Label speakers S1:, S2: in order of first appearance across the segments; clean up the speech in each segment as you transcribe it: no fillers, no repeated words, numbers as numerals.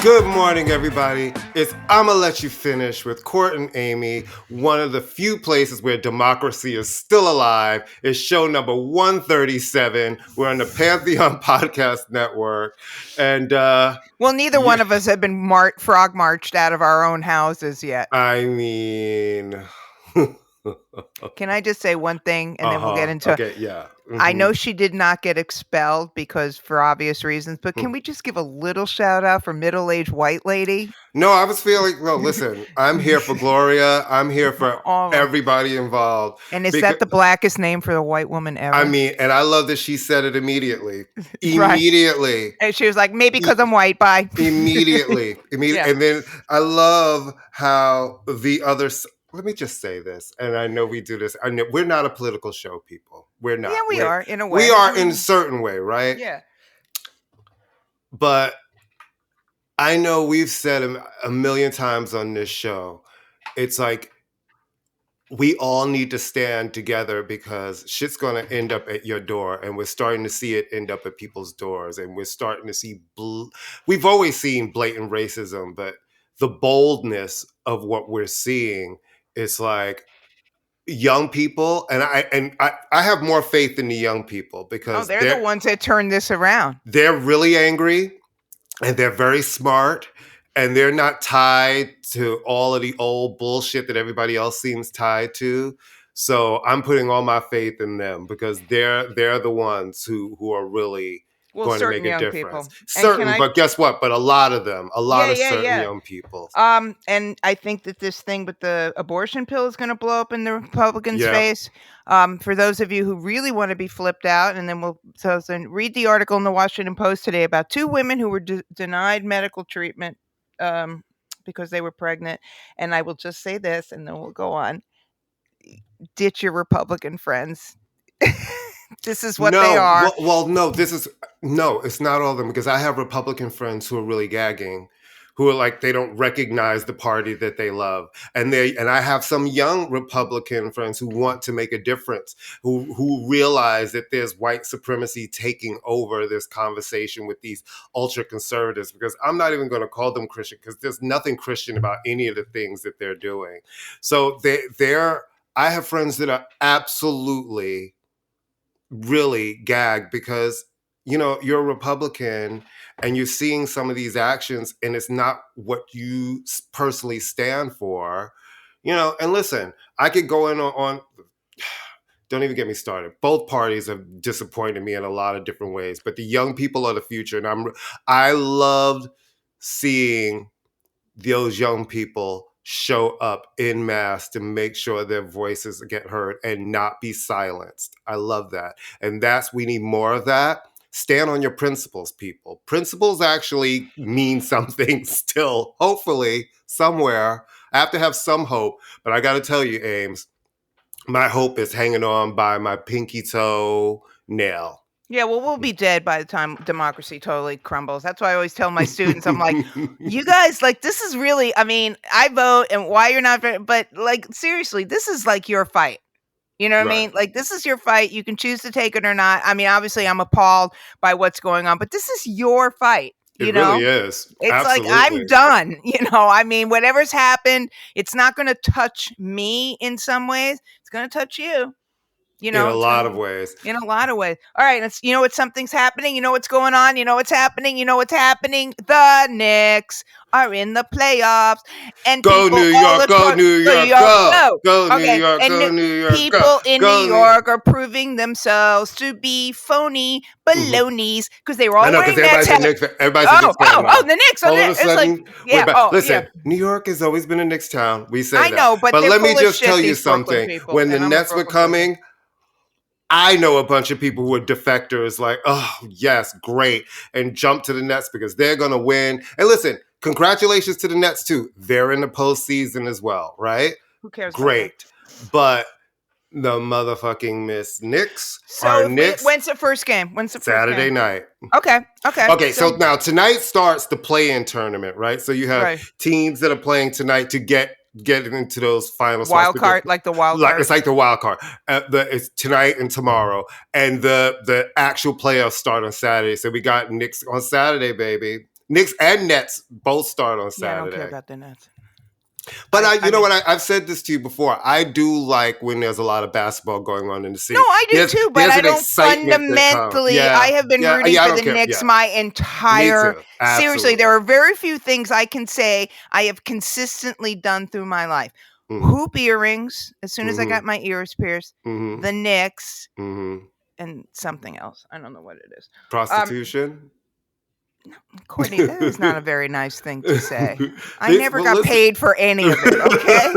S1: Good morning, everybody. It's ImmaLetYouFinish with Court and Amy, one of the few places where democracy is still alive. It's show number 137. We're on the Pantheon Podcast Network. And
S2: well, neither one of us have been frog marched out of our own houses yet.
S1: I mean...
S2: Can I just say one thing and then we'll get into
S1: it? Okay, yeah.
S2: Mm-hmm. I know she did not get expelled because for obvious reasons, but can we just give a little shout out for middle-aged white lady?
S1: No, I was feeling, well, listen, I'm here for Gloria. I'm here for everybody involved.
S2: And is that the blackest name for the white woman ever?
S1: I mean, and I love that she said it immediately. Immediately.
S2: Right. And she was like, maybe because I'm white, bye.
S1: Immediately. Yeah. And then I love how the other... Let me just say this, and I know we do this. I know we're not a political show, people. We're not.
S2: Yeah, we are, in a way.
S1: We are in a certain way, right?
S2: Yeah.
S1: But I know we've said a million times on this show, it's like we all need to stand together because shit's going to end up at your door, and we're starting to see it end up at people's doors, and we're starting to see... We've always seen blatant racism, but the boldness of what we're seeing... It's like young people, and I have more faith in the young people because
S2: they're the ones that turn this around.
S1: They're really angry, and they're very smart, and they're not tied to all of the old bullshit that everybody else seems tied to. So I'm putting all my faith in them because they're the ones who are really going to make a difference. Certain, but guess what? But a lot of them, certain young people.
S2: And I think that this thing with the abortion pill is going to blow up in the Republicans' face. For those of you who really want to be flipped out, and then then read the article in the Washington Post today about two women who were denied medical treatment because they were pregnant. And I will just say this, and then we'll go on. Ditch your Republican friends. This is what they are.
S1: No, it's not all of them, because I have Republican friends who are really gagging, who are like, they don't recognize the party that they love. And I have some young Republican friends who want to make a difference, who realize that there's white supremacy taking over this conversation with these ultra conservatives, because I'm not even going to call them Christian, because there's nothing Christian about any of the things that they're doing. So I have friends that are absolutely really gagged because, you're a Republican and you're seeing some of these actions and it's not what you personally stand for, and listen, I could go in on don't even get me started. Both parties have disappointed me in a lot of different ways, but the young people are the future. And I loved seeing those young people show up en masse to make sure their voices get heard and not be silenced. I love that. And we need more of that. Stand on your principles, people. Principles actually mean something still, hopefully, somewhere. I have to have some hope, but I got to tell you, Ames, my hope is hanging on by my pinky toe nail.
S2: Yeah, well, we'll be dead by the time democracy totally crumbles. That's why I always tell my students, I'm like, you guys, like, this is really, I mean, I vote and why you're not, but like, seriously, this is like your fight. You know what I mean? Like, this is your fight. You can choose to take it or not. I mean, obviously, I'm appalled by what's going on, but this is your fight.
S1: It really is.
S2: It's
S1: Absolutely.
S2: Like, I'm done. I mean, whatever's happened, it's not going to touch me in some ways. It's going to touch you.
S1: In a lot of ways.
S2: In a lot of ways. All right. It's, what something's happening. You know what's going on. You know what's happening. The Knicks are in the playoffs. And
S1: go New York, go New York, go. Go New York, go New York.
S2: People in New York are proving themselves to be phony balonies because they were all wearing Nets hats.
S1: Everybody's a Knicks fan.
S2: Oh, the Knicks.
S1: All of a sudden, listen,
S2: yeah.
S1: New York has always been a Knicks town. We say that.
S2: I know, but
S1: let me just tell you something. When the Nets were coming, I know a bunch of people who are defectors, like, oh, yes, great, and jump to the Nets because they're going to win. And listen, congratulations to the Nets, too. They're in the postseason as well, right?
S2: Who cares?
S1: Great. But the motherfucking Miss Knicks
S2: are Knicks. When's the first game?
S1: Saturday night.
S2: Okay.
S1: So now tonight starts the play-in tournament, right? So you have teams that are playing tonight to get into those final
S2: wild card, like the wild card.
S1: It's like the wild card. It's tonight and tomorrow, and the actual playoffs start on Saturday. So we got Knicks on Saturday, baby. Knicks and Nets both start on
S2: Yeah, I don't care
S1: Saturday.
S2: about the Nets.
S1: But you know what? I've said this to you before. I do like when there's a lot of basketball going on in the city.
S2: No, I do too, but
S1: There's
S2: I
S1: an
S2: don't
S1: excitement that comes.
S2: fundamentally. I
S1: Yeah,
S2: have been
S1: yeah,
S2: rooting
S1: yeah. I
S2: for
S1: don't
S2: the
S1: care.
S2: Knicks
S1: Yeah,
S2: my
S1: me
S2: entire.
S1: too.
S2: Seriously,
S1: Absolutely.
S2: there are very few things I can say I have consistently done through my life.
S1: Mm-hmm.
S2: Hoop earrings. As soon as I
S1: Mm-hmm.
S2: got my ears pierced,
S1: Mm-hmm.
S2: the Knicks,
S1: Mm-hmm.
S2: and something else. I don't know what it is.
S1: Prostitution.
S2: Courtney, that is not a very nice thing to say. I
S1: This,
S2: never
S1: well,
S2: got
S1: listen.
S2: paid for any of it, okay?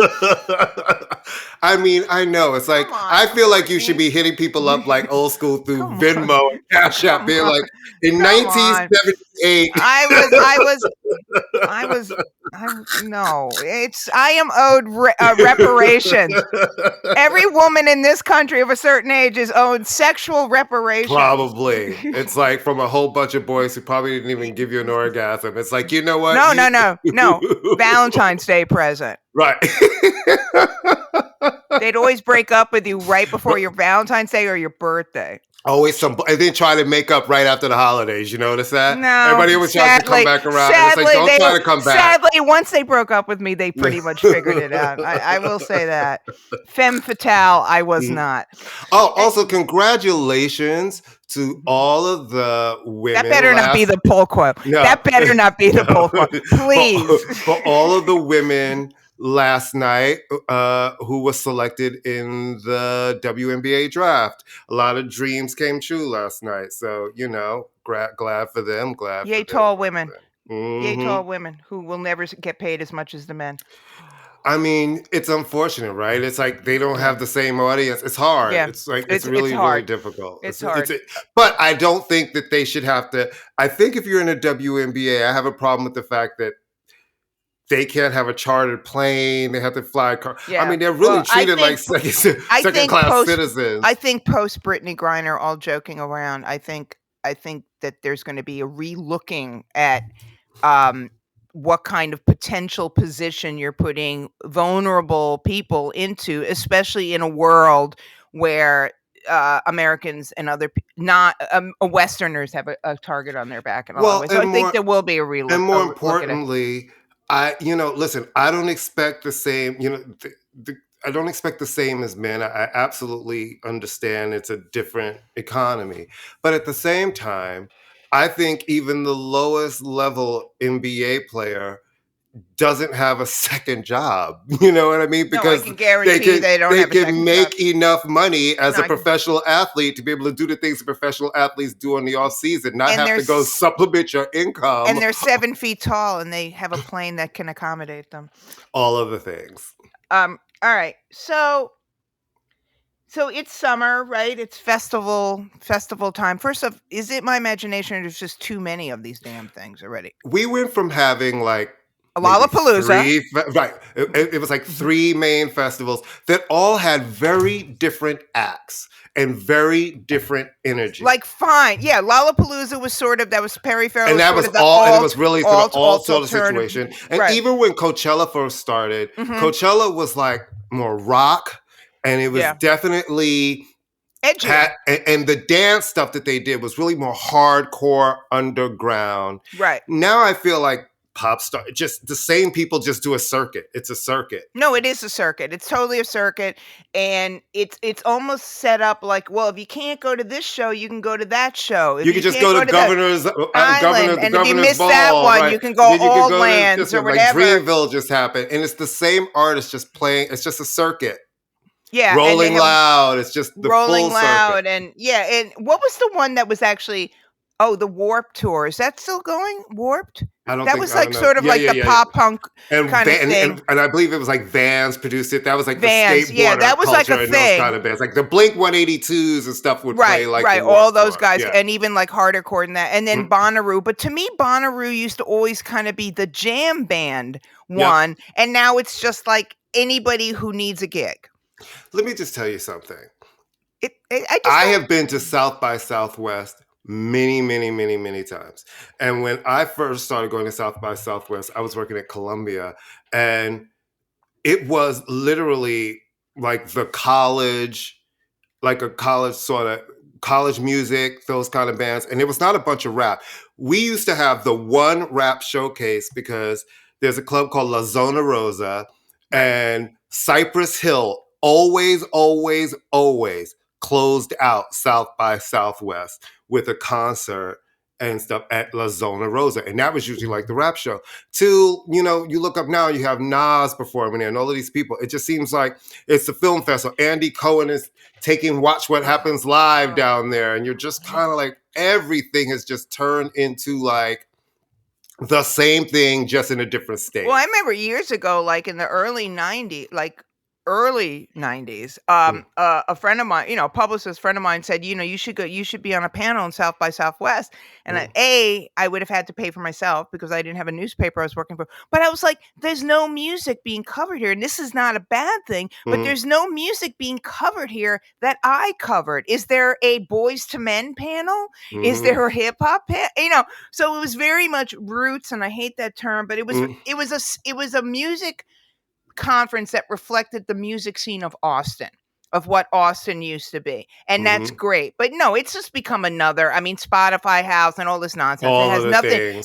S1: I mean, I know. It's like,
S2: Come on,
S1: I feel like you should
S2: Courtney.
S1: be hitting people up like old school through
S2: Come on.
S1: Venmo and Cash App.
S2: Come
S1: Being
S2: on.
S1: like, in
S2: Come on.
S1: 1978.
S2: No, I am owed reparations. Every woman in this country of a certain age is owed sexual reparations.
S1: Probably. It's like from a whole bunch of boys who probably didn't even give you an orgasm. It's like, you know what?
S2: No. Valentine's Day present.
S1: Right.
S2: They'd always break up with you right before your Valentine's Day or your birthday.
S1: Always and then try to make up right after the holidays. You notice that?
S2: No,
S1: everybody always tries to come back around. And it's like, don't try to come back.
S2: Sadly, once they broke up with me, they pretty much figured it out. I will say that. Femme fatale, I was not.
S1: Oh, also congratulations to all of the women.
S2: That better not be the poll quote.
S1: No.
S2: That better not be the poll quote. Please.
S1: For all of the women last night who was selected in the WNBA draft. A lot of dreams came true last night. So, you know, glad for them. Glad
S2: Yay,
S1: for
S2: tall women.
S1: Mm-hmm.
S2: Yay, tall women who will never get paid as much as the men.
S1: I mean, it's unfortunate, right? It's like they don't have the same audience. It's hard.
S2: Yeah.
S1: It's like it's really, really difficult.
S2: It's hard.
S1: But I don't think that they should have to. I think if you're in a WNBA, I have a problem with the fact that they can't have a chartered plane. They have to fly a car.
S2: Yeah.
S1: I mean, they're really treated like second-class citizens.
S2: I think post Brittany Griner, all joking around, I think that there's going to be a re-looking at what kind of potential position you're putting vulnerable people into, especially in a world where Americans and other not Westerners have a target on their back. And so I think there will be a re-look.
S1: And more importantly, listen, I don't expect the same, I don't expect the same as men. I absolutely understand it's a different economy. But at the same time, I think even the lowest level NBA player doesn't have a second job. You know what I mean? Because
S2: I can guarantee they don't have a second
S1: can make
S2: job.
S1: enough money as a professional athlete to be able to do the things that professional athletes do in the off season, not have to go supplement your income.
S2: And they're 7 feet tall and they have a plane that can accommodate them.
S1: All of the things.
S2: All right. So it's summer, right? It's festival time. First off, is it my imagination or there's just too many of these damn things already?
S1: We went from having like
S2: a Lollapalooza.
S1: Right. It was like 3 main festivals that all had very different acts and very different energy.
S2: Like, fine. Yeah, Lollapalooza was that was Perry Farrell.
S1: And that was all, and it was really sort of all sort of situation. And even when Coachella first started, Coachella was like more rock, and it was definitely
S2: edgy.
S1: And the dance stuff that they did was really more hardcore underground.
S2: Right.
S1: Now I feel like pop star, just the same people just do a circuit. It's a circuit.
S2: No, it is a circuit. It's totally a circuit, and it's almost set up like, well, if you can't go to this show, you can go to that show. If
S1: you can just go to Governor's
S2: Island, and if you miss that one, right? You can go all lands or whatever.
S1: Like Dreamville just happened, and it's the same artist just playing. It's just a circuit.
S2: Yeah,
S1: Rolling Loud. It's just the
S2: Rolling
S1: full
S2: Loud,
S1: circuit.
S2: and what was the one that was actually? Oh, the Warped Tour. Is that still going? Warped? That was like sort of like the pop punk kind of thing.
S1: And I believe it was like Vans produced it. That was like
S2: Vans,
S1: the skateboarder
S2: yeah, that was like a
S1: and
S2: thing.
S1: Those kind of bands. Like the Blink 182s and stuff would play like
S2: right, all those guys, and even like hardcore and that. And then Bonnaroo. But to me, Bonnaroo used to always kind of be the jam band one. And now it's just like anybody who needs a gig.
S1: Let me just tell you something.
S2: I
S1: have been to South by Southwest many, many, many, many times. And when I first started going to South by Southwest, I was working at Columbia, and it was literally like the college, like a college sort of College Music, those kind of bands, and it was not a bunch of rap. We used to have the one rap showcase because there's a club called La Zona Rosa,
S2: Right.
S1: and Cypress Hill always closed out South by Southwest with a concert and stuff at La Zona Rosa. And that was usually like the rap show. Till, you look up now, you have Nas performing there and all of these people. It just seems like it's the film festival. Andy Cohen is taking Watch What Happens Live down there. And you're just kind of like, everything has just turned into like the same thing, just in a different state.
S2: Well, I remember years ago, like in the early 90s, a friend of mine, a publicist friend of mine said, you should be on a panel in South by Southwest. And I would have had to pay for myself because I didn't have a newspaper I was working for. But I was like, there's no music being covered here. And this is not a bad thing, but there's no music being covered here that I covered. Is there a Boys to Men panel? Is there a hip hop panel? So it was very much roots, and I hate that term, but it was a music conference that reflected the music scene of Austin, of what Austin used to be. And that's great. But no, it's just become Spotify House and all this nonsense.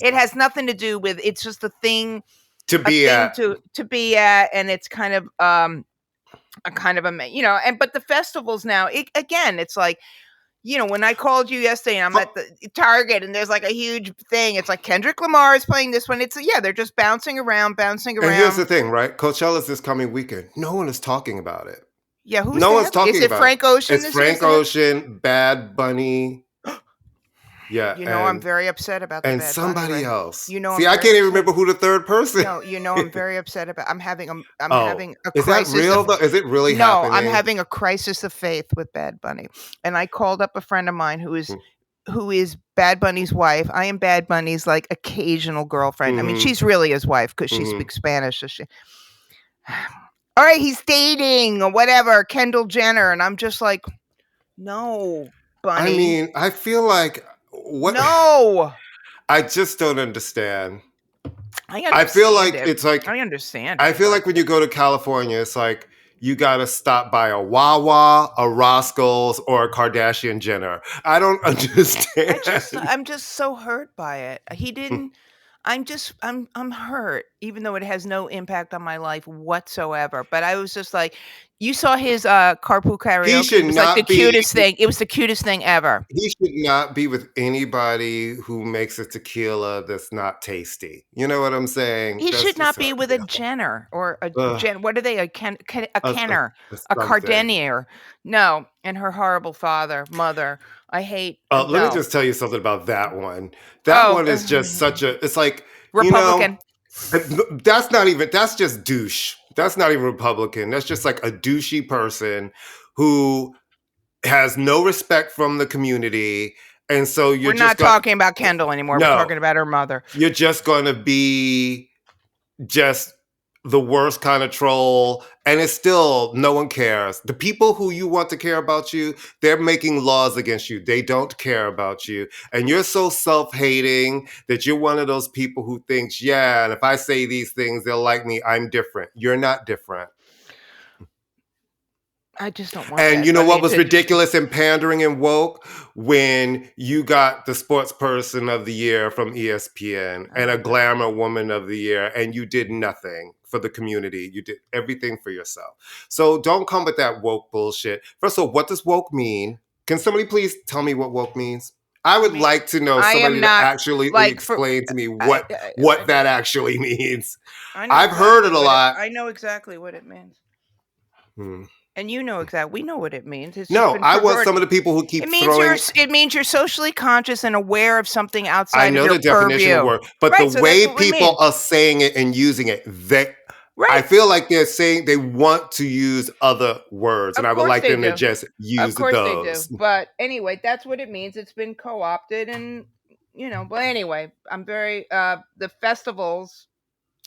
S2: It has nothing to do with, it's just a thing
S1: to be at,
S2: and it's kind of but the festivals now, it's like, when I called you yesterday and I'm at the Target and there's like a huge thing, it's like Kendrick Lamar is playing this one. They're just bouncing around.
S1: And here's the thing, right? Coachella's this coming weekend. No one is talking about it.
S2: Yeah, who's
S1: no one's talking about it?
S2: Is it Frank Ocean?
S1: It's Frank Ocean, Bad Bunny. Yeah,
S2: I'm very upset about that.
S1: And somebody else. See,
S2: I
S1: can't even remember who the third person.
S2: No, I'm very upset about. I'm having a
S1: is
S2: crisis.
S1: Is that real though? Is it really happening?
S2: No, I'm having a crisis of faith with Bad Bunny, and I called up a friend of mine who is Bad Bunny's wife. I am Bad Bunny's like occasional girlfriend. I mean, she's really his wife because she speaks Spanish. So all right, he's dating or whatever, Kendall Jenner, and I'm just like, no, Bunny.
S1: I mean, I feel like. What?
S2: No,
S1: I just don't understand.
S2: I
S1: feel like it's like
S2: I understand.
S1: I feel like when you go to California, it's like you got to stop by a Wawa, a Roscoe's, or a Kardashian Jenner. I don't understand.
S2: I'm just so hurt by it. He didn't. I'm hurt, even though it has no impact on my life whatsoever. But I was just like, you saw his carpool karaoke. It was like the cutest thing. It was the cutest thing ever.
S1: He should not be with anybody who makes a tequila that's not tasty. You know what I'm saying?
S2: He should not be with a Jenner or a Jen. What are they? A Kenner, a Cardenier. No, and her horrible mother. I hate.
S1: Let me just tell you something about that one. That one is just such a. It's like
S2: Republican.
S1: That's just douche. That's not even Republican. That's just like a douchey person who has no respect from the community. And so we're
S2: not talking about Kendall anymore. No, we're talking about her mother.
S1: You're just going to be just the worst kind of troll. And it's still, no one cares. The people who you want to care about you, they're making laws against you. They don't care about you. And you're so self-hating that you're one of those people who thinks, yeah, and if I say these things, they'll like me. I'm different. You're not different.
S2: I just don't want
S1: And you know what was ridiculous and pandering and woke? When you got the sports person of the year from ESPN and a glamour woman of the year, and you did nothing for the community. You did everything for yourself. So don't come with that woke bullshit. First of all, what does woke mean? Can somebody please tell me what woke means? I would like to know somebody to actually explain to me what that actually means. I've heard it a lot.
S2: I know exactly what it means. And you know exactly. We know what it means.
S1: I want some of the people who keep throwing.
S2: It means you're socially conscious and aware of something outside of your purview.
S1: I know the definition of word, but the way people are saying it and using it, I feel like they're saying they want to use other words, and I would like them to just use those. Of
S2: course they do. But anyway, that's what it means. It's been co-opted, and but anyway, I'm very the festivals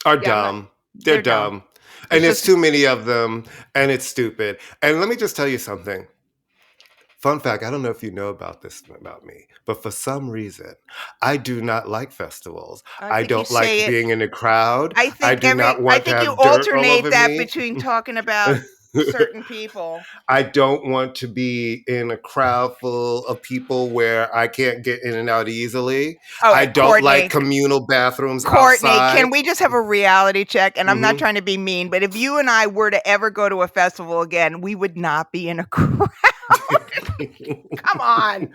S1: are dumb. They're dumb. And there's too many of them, and it's stupid. And let me just tell you something. Fun fact, I don't know if you know about this about me, but for some reason, I do not like festivals. I don't like being in a crowd. I do not want to have dirt all over me.
S2: Between talking about certain people.
S1: I don't want to be in a crowd full of people where I can't get in and out easily.
S2: All
S1: I
S2: right,
S1: don't like
S2: Courtney.
S1: communal bathrooms
S2: Courtney,
S1: outside.
S2: can we just have a reality check? And I'm not
S1: Mhm.
S2: trying to be mean, but if you and I were to ever go to a festival again, we would not be in a crowd. Come on.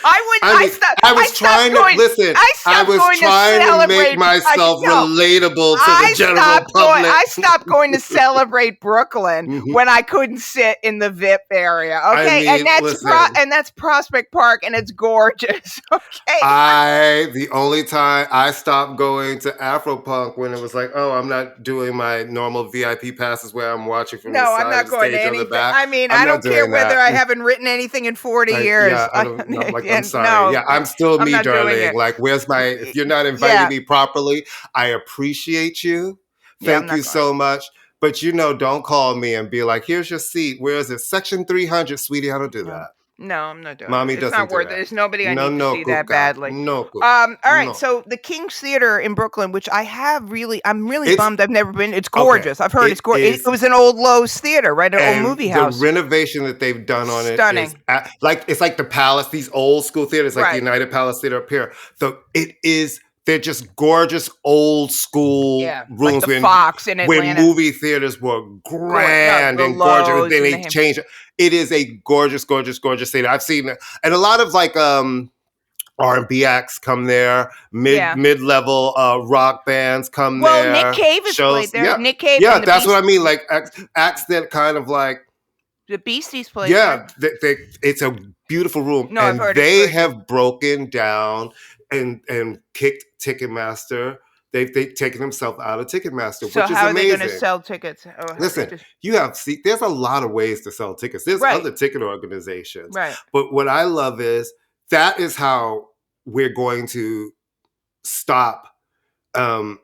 S2: I wouldn't.
S1: I mean, I
S2: I
S1: was
S2: stopped
S1: trying to
S2: going.
S1: listen.
S2: I
S1: I
S2: stopped
S1: was
S2: going to
S1: trying to make
S2: celebrate.
S1: myself
S2: No,
S1: relatable to the general public.
S2: I stopped going to celebrate Brooklyn
S1: Mhm.
S2: when I couldn't sit in the VIP area.
S1: I
S2: Okay,
S1: mean, listen.
S2: and that's Prospect Park, and it's gorgeous. Okay.
S1: The only time I stopped going to Afropunk when it was like, oh, I'm not doing my normal VIP passes where I'm watching from the
S2: No, I'm
S1: side of
S2: not
S1: the
S2: going to
S1: stage or the
S2: anything.
S1: back.
S2: I mean,
S1: I'm
S2: I
S1: not
S2: don't care
S1: doing
S2: whether
S1: that.
S2: I haven't written anything in 40 years.
S1: Yeah, I don't know. Like, I'm sorry.
S2: No,
S1: Yeah, I'm still
S2: I'm
S1: me,
S2: not doing
S1: darling.
S2: it.
S1: Like, where's my, if you're not inviting
S2: Yeah,
S1: me properly, I appreciate you.
S2: yeah, I'm
S1: Thank you
S2: not going.
S1: so much. But, don't call me and be like, here's your seat. Where is it? Section 300, sweetie. I don't do
S2: No.
S1: that.
S2: No, I'm not doing it.
S1: Mommy
S2: It's not
S1: doesn't do
S2: worth it.
S1: that.
S2: There's nobody I
S1: No,
S2: need to
S1: no,
S2: see that
S1: cuca.
S2: badly.
S1: No, cuca.
S2: All right.
S1: No.
S2: So the King's Theater in Brooklyn, which I'm really
S1: It's
S2: bummed I've never been. It's
S1: okay.
S2: gorgeous. I've heard
S1: It
S2: it's gorgeous. It
S1: is.
S2: was an old Lowe's theater, right? An old
S1: And
S2: movie
S1: the
S2: house.
S1: renovation that they've done on it is
S2: Stunning.
S1: like it's like the Palace, these old school theaters, like the
S2: Right.
S1: United Palace Theater up here. So they're just gorgeous old school
S2: Yeah. Like
S1: rooms
S2: the Fox in
S1: when
S2: Atlanta.
S1: movie theaters were
S2: No,
S1: grand
S2: the
S1: and gorgeous. And
S2: Lowe's
S1: then
S2: and
S1: they changed it. It is a gorgeous, gorgeous, gorgeous theater. I've seen it. And a lot of like R&B acts come there,
S2: Yeah.
S1: mid-level rock bands come
S2: Well, Nick
S1: there,
S2: Cave has
S1: shows.
S2: played there.
S1: Yeah.
S2: Nick Cave
S1: Yeah,
S2: and
S1: that's what I mean. Like acts that kind of like,
S2: the Beasties played there.
S1: yeah, it's a beautiful room,
S2: No, I've
S1: and
S2: heard it's
S1: they
S2: very good.
S1: have broken down and kicked Ticketmaster. They've taken themselves out of Ticketmaster,
S2: So
S1: which is
S2: how are they going to
S1: amazing.
S2: sell tickets? Oh,
S1: Listen, there's a lot of ways to sell tickets. There's
S2: Right.
S1: other ticket organizations,
S2: Right.
S1: but what I love is that is how we're going to stop the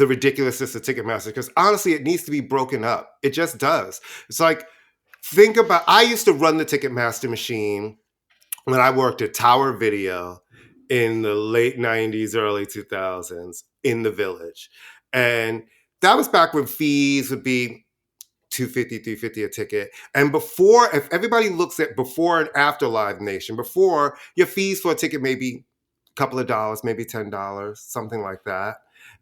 S1: ridiculousness of Ticketmaster. Because honestly, it needs to be broken up. It just does. It's like, think about, I used to run the Ticketmaster machine when I worked at Tower Video in the late 90s, early 2000s in the Village. And that was back when fees would be $250, $350 a ticket. And before, if everybody looks at before and after Live Nation, before, your fees for a ticket may be a couple of dollars, maybe $10, something like that.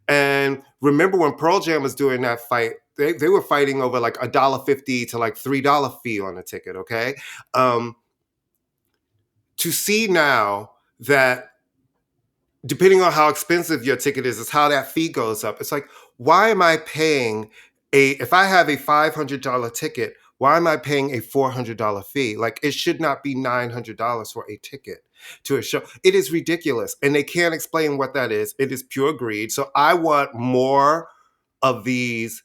S1: And remember when Pearl Jam was doing that fight, they were fighting over like $1.50 to like $3 fee on a ticket, okay? To see now that depending on how expensive your ticket is how that fee goes up. It's like, why am I paying if I have a $500 ticket, why am I paying a $400 fee? Like, it should not be $900 for a ticket to a show. It is ridiculous. And they can't explain what that is. It is pure greed. So I want more of these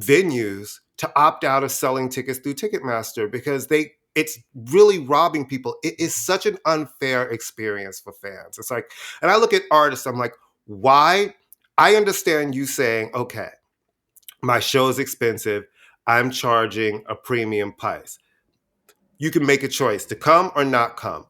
S1: venues to opt out of selling tickets through Ticketmaster because it's really robbing people. It is such an unfair experience for fans. It's like, and I look at artists, I'm like, why? I understand you saying, okay, my show is expensive. I'm charging a premium price. You can make a choice to come or not come.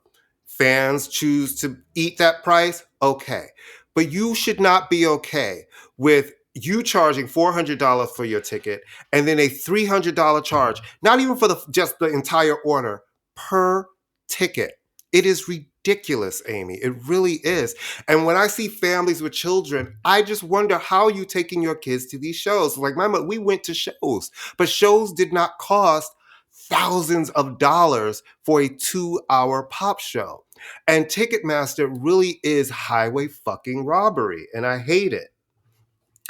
S1: Fans choose to eat that price, okay. But you should not be okay with you charging $400 for your ticket and then a $300 charge, not even for just the entire order, per ticket. It is ridiculous, Amy. It really is. And when I see families with children, I just wonder how are you taking your kids to these shows? Like my mother, we went to shows, but shows did not cost thousands of dollars for a 2-hour pop show. And Ticketmaster really is highway fucking robbery. And I hate it.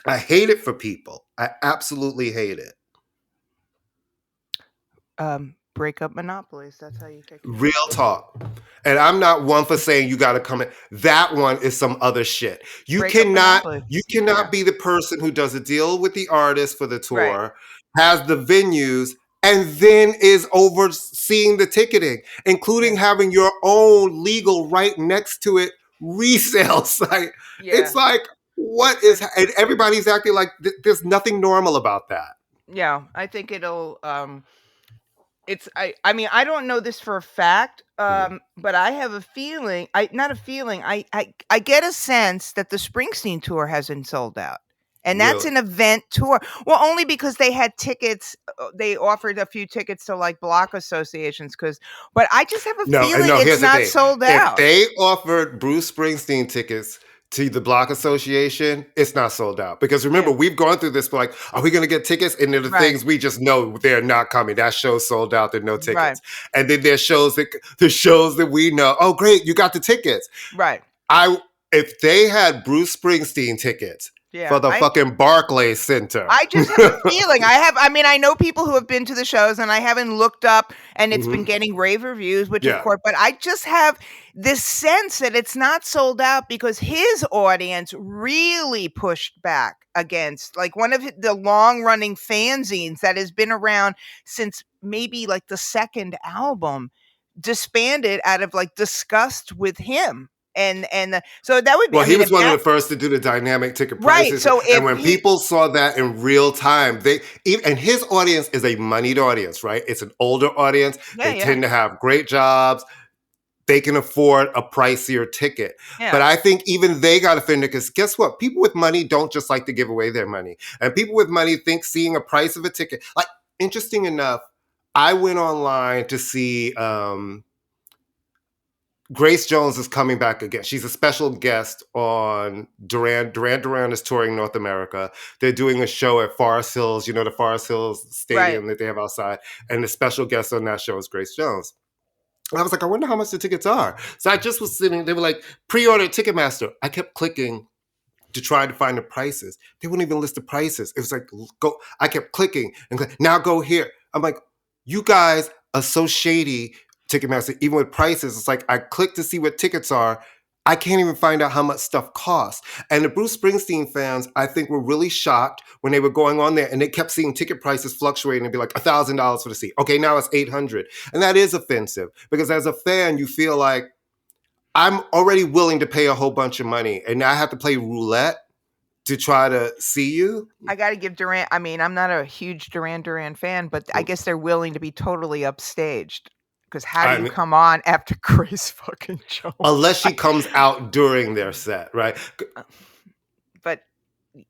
S1: I hate it for people. I absolutely hate it.
S2: Break up monopolies. That's how you take it.
S1: Real talk. And I'm not one for saying you got to come in. That one is some other shit. You cannot be the person who does a deal with the artist for the tour, has the venues, and then is overseeing the ticketing, including having your own legal right next to it resale site.
S2: Yeah.
S1: It's like, what is, and everybody's acting like there's nothing normal about that.
S2: Yeah, I think it'll, I mean, I don't know this for a fact, but I have a feeling, not a feeling, I get a sense that the Springsteen tour hasn't sold out. And that's
S1: Really?
S2: an event tour. Well, only because they had tickets. They offered a few tickets to like block associations. But I just have a
S1: No, and
S2: feeling
S1: no,
S2: it's
S1: here's the
S2: not
S1: thing.
S2: sold
S1: If
S2: out.
S1: they offered Bruce Springsteen tickets to the Block Association, it's not sold out. Because remember,
S2: Yeah.
S1: we've gone through this, like, are we going to get tickets? And there are the
S2: Right.
S1: things we just know they're not coming. That show's sold out, there are no
S2: Right.
S1: tickets. And then there's shows that we know, oh, great, you got the tickets.
S2: Right.
S1: If they had Bruce Springsteen tickets for
S2: Yeah.
S1: the fucking Barclays Center.
S2: I just have a feeling. I know people who have been to the shows, and I haven't looked up, and it's been
S1: Mhm.
S2: getting rave reviews, which of
S1: Yeah.
S2: course, but I just have this sense that it's not sold out because his audience really pushed back against like one of the long running fanzines that has been around since maybe like the second album disbanded out of like disgust with him. So that would be,
S1: Well,
S2: I
S1: he
S2: mean,
S1: was
S2: if
S1: one of
S2: that,
S1: the first to do the dynamic ticket
S2: right.
S1: prices,
S2: So
S1: and
S2: if
S1: when
S2: he,
S1: people saw that in real time, and his audience is a moneyed audience, right? It's an older audience.
S2: yeah,
S1: They
S2: yeah,
S1: tend to have great jobs. They can afford a pricier ticket. But
S2: yeah.
S1: I think even they got offended because guess what? People with money don't just like to give away their money. And people with money think seeing a price of a ticket, like, interesting enough, I went online to see Grace Jones is coming back again. She's a special guest on Duran. Duran is touring North America. They're doing a show at Forest Hills, the Forest Hills
S2: Right.
S1: Stadium that they have outside. And the special guest on that show is Grace Jones. And I was like, I wonder how much the tickets are. So I just was sitting, they were like, pre-order Ticketmaster. I kept clicking to try to find the prices. They wouldn't even list the prices. It was like, go. I kept clicking and now go here. I'm like, you guys are so shady, Ticketmaster, even with prices. It's like I click to see what tickets are. I can't even find out how much stuff costs. And the Bruce Springsteen fans, I think, were really shocked when they were going on there and they kept seeing ticket prices fluctuating and be like $1,000 for the seat. Okay, now it's $800. And that is offensive because as a fan, you feel like I'm already willing to pay a whole bunch of money and now I have to play roulette to try to see you.
S2: I got to give Duran. I mean, I'm not a huge Duran fan, but I guess they're willing to be totally upstaged. Because how do
S1: I
S2: you
S1: mean,
S2: come on after Grace fucking Jones?
S1: unless she comes out during their set, right?
S2: But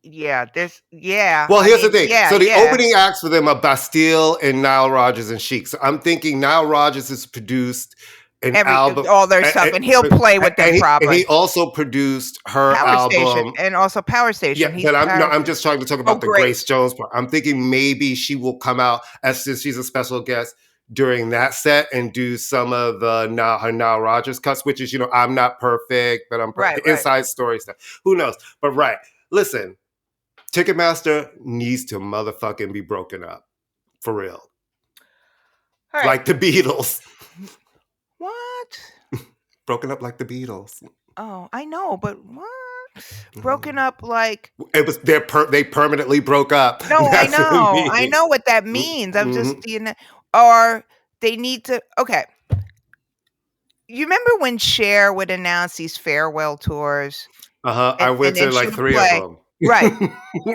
S2: yeah, yeah.
S1: Well,
S2: I
S1: here's the
S2: mean,
S1: thing.
S2: yeah,
S1: So the
S2: yeah.
S1: opening acts for them are Bastille and Nile Rodgers and Chic. So I'm thinking Nile Rodgers has produced an album,
S2: All their stuff, and he'll play with them
S1: and he
S2: probably.
S1: also produced her
S2: Power Station,
S1: album.
S2: and also Power Station.
S1: Yeah,
S2: He's
S1: but
S2: Power
S1: I'm
S2: Station.
S1: just trying to talk
S2: Oh,
S1: about the
S2: great.
S1: Grace Jones part. I'm thinking maybe she will come out since she's a special guest during that set and do some of the her Nile Rodgers cuts, which is I'm not perfect, but I'm
S2: Right,
S1: the inside story stuff. Who knows? But right, listen, Ticketmaster needs to motherfucking be broken up for real,
S2: All right.
S1: like the Beatles.
S2: What?
S1: Broken up like the Beatles.
S2: Oh, I know, but what? Broken up like
S1: it was they permanently broke up.
S2: No, I
S1: That's what it
S2: know. I
S1: means.
S2: know what that means. I'm just,
S1: Mhm.
S2: or they need to. Okay. You remember when Cher would announce these farewell tours,
S1: I went
S2: and
S1: to
S2: then she
S1: like
S2: would
S1: 3 of
S2: play,
S1: them.
S2: right?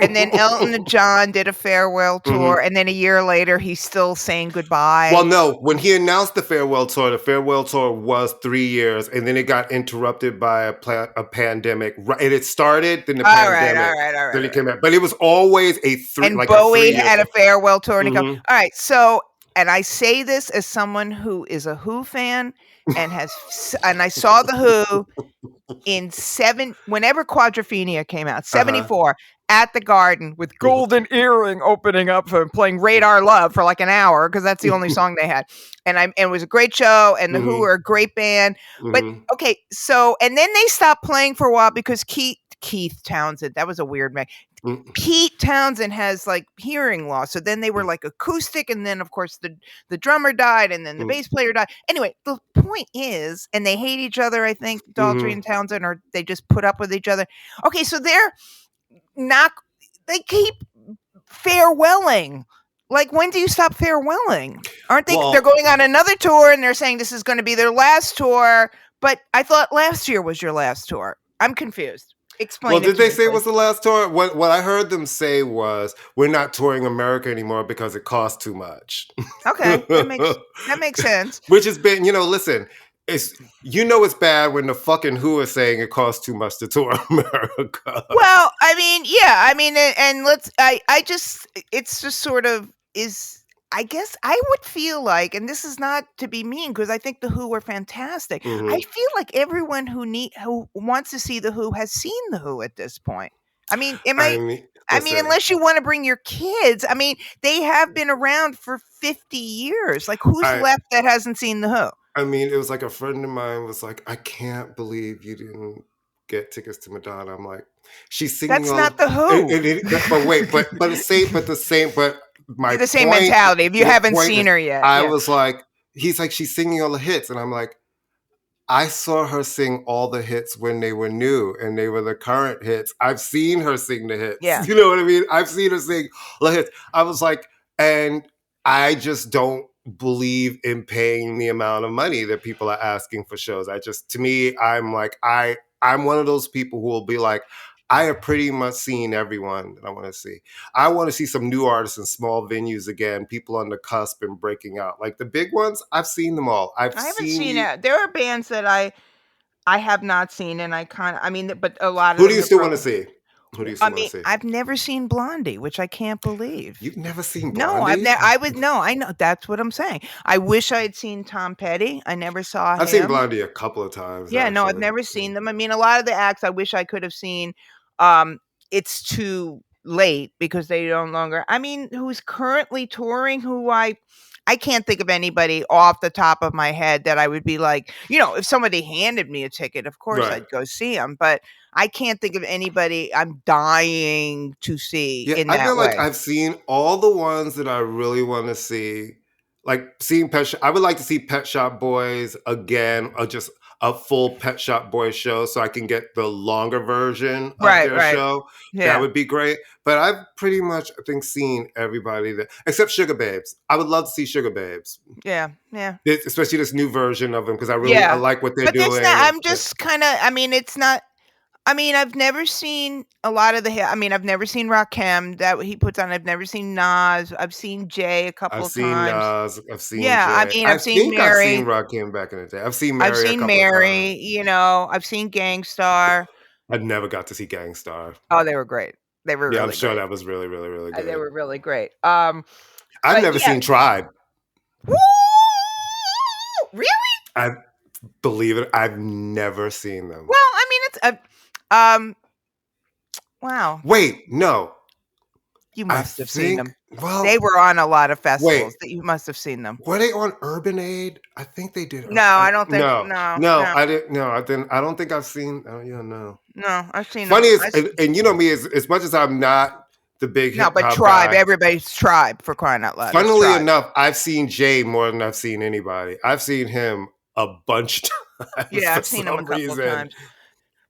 S2: And then Elton John did a farewell tour,
S1: Mhm.
S2: and then a year later, he's still saying goodbye.
S1: Well, no, when he announced the farewell tour was 3 years, and then it got interrupted by a pandemic. Right, and it started, then the
S2: All right,
S1: pandemic,
S2: all right, all right,
S1: then
S2: all
S1: it
S2: right.
S1: came out. But it was always a
S2: And
S1: a
S2: Bowie
S1: 3 year
S2: had a
S1: tour.
S2: farewell tour, and he go,
S1: Mhm.
S2: all right. So, and I say this as someone who is a Who fan and and I saw the Who in whenever Quadrophenia came out, 74 at the Garden with Golden Earring opening up for playing Radar Love for like an hour because that's the only song they had. And it was a great show, and the Who are a great band. But okay, so and then they stopped playing for a while because Keith Townsend, that was a weird man. Pete Townsend has like hearing loss. So then they were like acoustic, and then of course the drummer died, and then the bass player died. Anyway, the point is, and they hate each other, I think, Daltrey and Townsend, or they just put up with each other. Okay, so they keep farewelling. Like, when do you stop farewelling? Aren't they? They're going on another tour, and they're saying this is going to be their last tour. But I thought last year was your last tour. I'm confused. Explain.
S1: Well, did they say
S2: please.
S1: it was the last tour? What I heard them say was, we're not touring America anymore because it costs too much.
S2: Okay, that makes sense.
S1: Which has been, listen, it's it's bad when the fucking Who is saying it costs too much to tour America.
S2: Well, I mean, yeah, I mean, and let's, I just, it's just sort of is. I guess I would feel like, and this is not to be mean because I think the Who are fantastic. I
S1: Hmm.
S2: feel like everyone who wants to see the Who has seen the Who at this point. I mean, am
S1: I
S2: I?
S1: mean,
S2: I mean,
S1: listen.
S2: unless you want to bring your kids. I mean, they have been around for 50 years. Like, who's
S1: I
S2: left that hasn't seen the Who?
S1: I mean, it was like a friend of mine was like, "I can't believe you didn't get tickets to Madonna." I'm like, "She's singing
S2: That's
S1: all
S2: not
S1: of,"
S2: the Who.
S1: but wait, but my
S2: The same
S1: point,
S2: mentality. If you
S1: the
S2: haven't
S1: point
S2: seen
S1: is,
S2: her yet,
S1: I
S2: yeah.
S1: was like, he's like, "She's singing all the hits," and I'm like, I saw her sing all the hits when they were new and they were the current hits. I've seen her sing the hits.
S2: Yeah.
S1: You know what I mean? I've seen her sing all the hits. I was like, and I just don't believe in paying the amount of money that people are asking for shows. To me, I'm like, I'm one of those people who will be like, I have pretty much seen everyone that I want to see. I want to see some new artists in small venues again, people on the cusp and breaking out. Like the big ones, I've seen them all. I've
S2: I haven't
S1: seen
S2: seen
S1: you.
S2: it. There are bands that I have not seen, and I mean, but a lot of
S1: Who do
S2: them
S1: you
S2: have
S1: still want to
S2: broken.
S1: see? Who do you
S2: I
S1: still want
S2: mean,
S1: to see?
S2: I've never seen Blondie, which I can't believe.
S1: You've never seen
S2: No, I've
S1: Blondie?
S2: never. I would no. I know that's what I'm saying. I wish I had seen Tom Petty. I never saw
S1: I've seen
S2: him.
S1: Blondie a couple of times,
S2: Yeah, no, I've
S1: actually.
S2: never seen them. I mean, a lot of the acts I wish I could have seen. Um, it's too late because they no longer. I mean, who's currently touring? I can't think of anybody off the top of my head that I would be like, if somebody handed me a ticket, of course
S1: Right.
S2: I'd go see them. But I can't think of anybody I'm dying to see
S1: Yeah,
S2: in
S1: I
S2: that
S1: feel like
S2: way.
S1: I've seen all the ones that I really want to see. Like seeing I would like to see Pet Shop Boys again, or just a full Pet Shop Boys show so I can get the longer version of
S2: Right,
S1: their
S2: right.
S1: show. That
S2: Yeah,
S1: would be great. But I've pretty much, I think, seen everybody that, except Sugar Babes. I would love to see Sugar Babes,
S2: yeah, yeah.
S1: especially this new version of them because I
S2: Yeah.
S1: like what they're
S2: But it's not.
S1: doing. And
S2: I'm just kind of. I mean, it's not. I mean, I've never seen a lot of I mean, I've never seen Rakim that he puts on. I've never seen Nas. I've seen Jay a couple
S1: I've
S2: of
S1: seen
S2: times.
S1: Nas, I've seen
S2: Yeah, I
S1: Jay.
S2: mean,
S1: I
S2: I've seen
S1: think I've seen
S2: Mary.
S1: Rakim back in the day. I've seen
S2: I've
S1: Mary a
S2: seen
S1: couple of times.
S2: Mary. I've seen Gangstar.
S1: I never got to see Gangstar.
S2: Oh, they were great. They were
S1: Yeah, I'm
S2: really
S1: sure
S2: great.
S1: that was really, really, really
S2: They
S1: good.
S2: were really great.
S1: I've
S2: But
S1: never
S2: yeah.
S1: seen Tribe.
S2: Woo! Really?
S1: I believe it. I've never seen them.
S2: Well, I mean, it's wow.
S1: Wait, no.
S2: You
S1: I
S2: must have seen
S1: think,
S2: them. They
S1: well,
S2: were on a lot of
S1: wait.
S2: festivals that you must have seen them.
S1: Were they on Urban Aid? I think they did.
S2: No, I don't think
S1: No,
S2: no,
S1: no,
S2: no,
S1: I didn't. No, I didn't. I don't think I've seen. Oh, yeah, no.
S2: no, I've seen them.
S1: Funny is, and you know me, as much as I'm not the big
S2: No,
S1: hip
S2: but
S1: hop
S2: Tribe,
S1: guy,
S2: everybody's Tribe for crying out loud. It's
S1: funnily
S2: Tribe.
S1: enough, I've seen Jay more than I've seen anybody. I've seen him a bunch of times
S2: Yeah,
S1: for
S2: I've seen them a
S1: some
S2: couple of
S1: reason.
S2: times.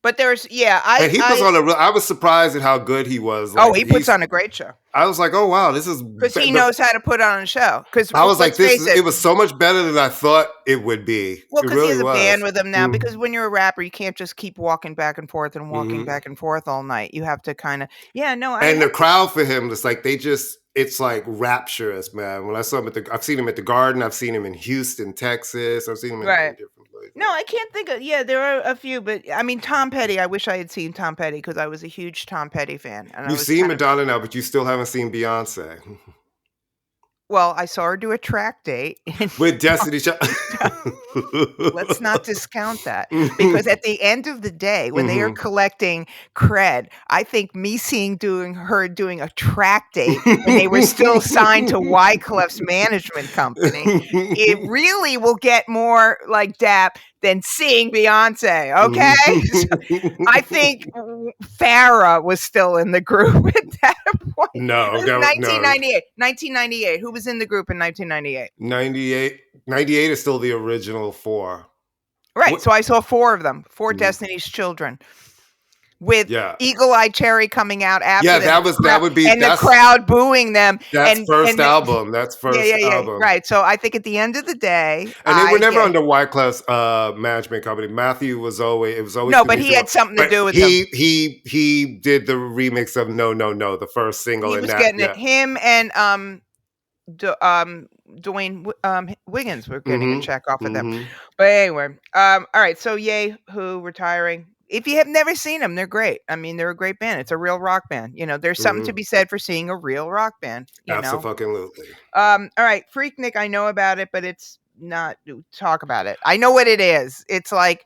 S2: But there's
S1: And he puts on I was surprised at how good he was.
S2: oh,
S1: Like
S2: he puts on a great show
S1: I was like, oh wow, this is
S2: because he knows how to put on a show. Because
S1: I was like,
S2: let's face it,
S1: it was so much better than I thought it would be.
S2: well,
S1: It
S2: because he
S1: really
S2: has a band
S1: was.
S2: with him now. Because when you're a rapper, you can't just keep walking back and forth and walking
S1: Mhm.
S2: back and forth all night. You have to kind of, yeah, no, I
S1: And the
S2: have.
S1: crowd for him, it's like it's like rapturous, man. When I saw him I've seen him at the Garden, I've seen him in Houston, Texas, I've seen him in
S2: Right.
S1: different places.
S2: No, I can't think of. Yeah, there are a few, but I mean, Tom Petty. I wish I had seen Tom Petty because I was a huge Tom Petty fan, and I
S1: You've
S2: was
S1: seen
S2: kind of.
S1: Madonna now, but you still haven't seen Beyonce.
S2: Well, I saw her do a track date.
S1: With Destiny Child.
S2: Let's not discount that because at the end of the day, when they are
S1: Mhm.
S2: collecting cred, I think me doing a track date when they were still signed to Wyclef's management company, it really will get more like dap than seeing Beyonce. Okay, so I think Farrah was still in the group at that point.
S1: No,
S2: It was
S1: no.
S2: 1998. 1998. Who was in the group in 1998?
S1: 98 is still the original four.
S2: Right,
S1: What?
S2: so I saw 4 of them, 4
S1: Mhm.
S2: Destiny's Children, with
S1: Yeah.
S2: Eagle Eye Cherry coming out after
S1: Yeah,
S2: them,
S1: that would be
S2: and the crowd booing them,
S1: that's first
S2: and the
S1: album. That's
S2: yeah,
S1: first
S2: yeah, yeah,
S1: album.
S2: right, so I think at the end of the day,
S1: And they were never under Wyclef's management company. Matthew was always
S2: No,
S1: the
S2: but he
S1: music
S2: had something to
S1: but
S2: do with them.
S1: he did the remix of No No No, the first single
S2: He
S1: in
S2: was
S1: that.
S2: getting it
S1: Yeah.
S2: him and, Dwayne Wiggins. We're getting a
S1: Mm-hmm.
S2: check off of them.
S1: Mm-hmm.
S2: But anyway, all right. So Ye Who retiring. If you have never seen them, they're great. I mean, they're a great band. It's a real rock band. You know, there's something to
S1: Mm-hmm.
S2: be said for seeing a real rock band. You know.
S1: Absolutely.
S2: All right, Freaknik. I know about it, but it's not. Talk about it. I know what it is. It's like,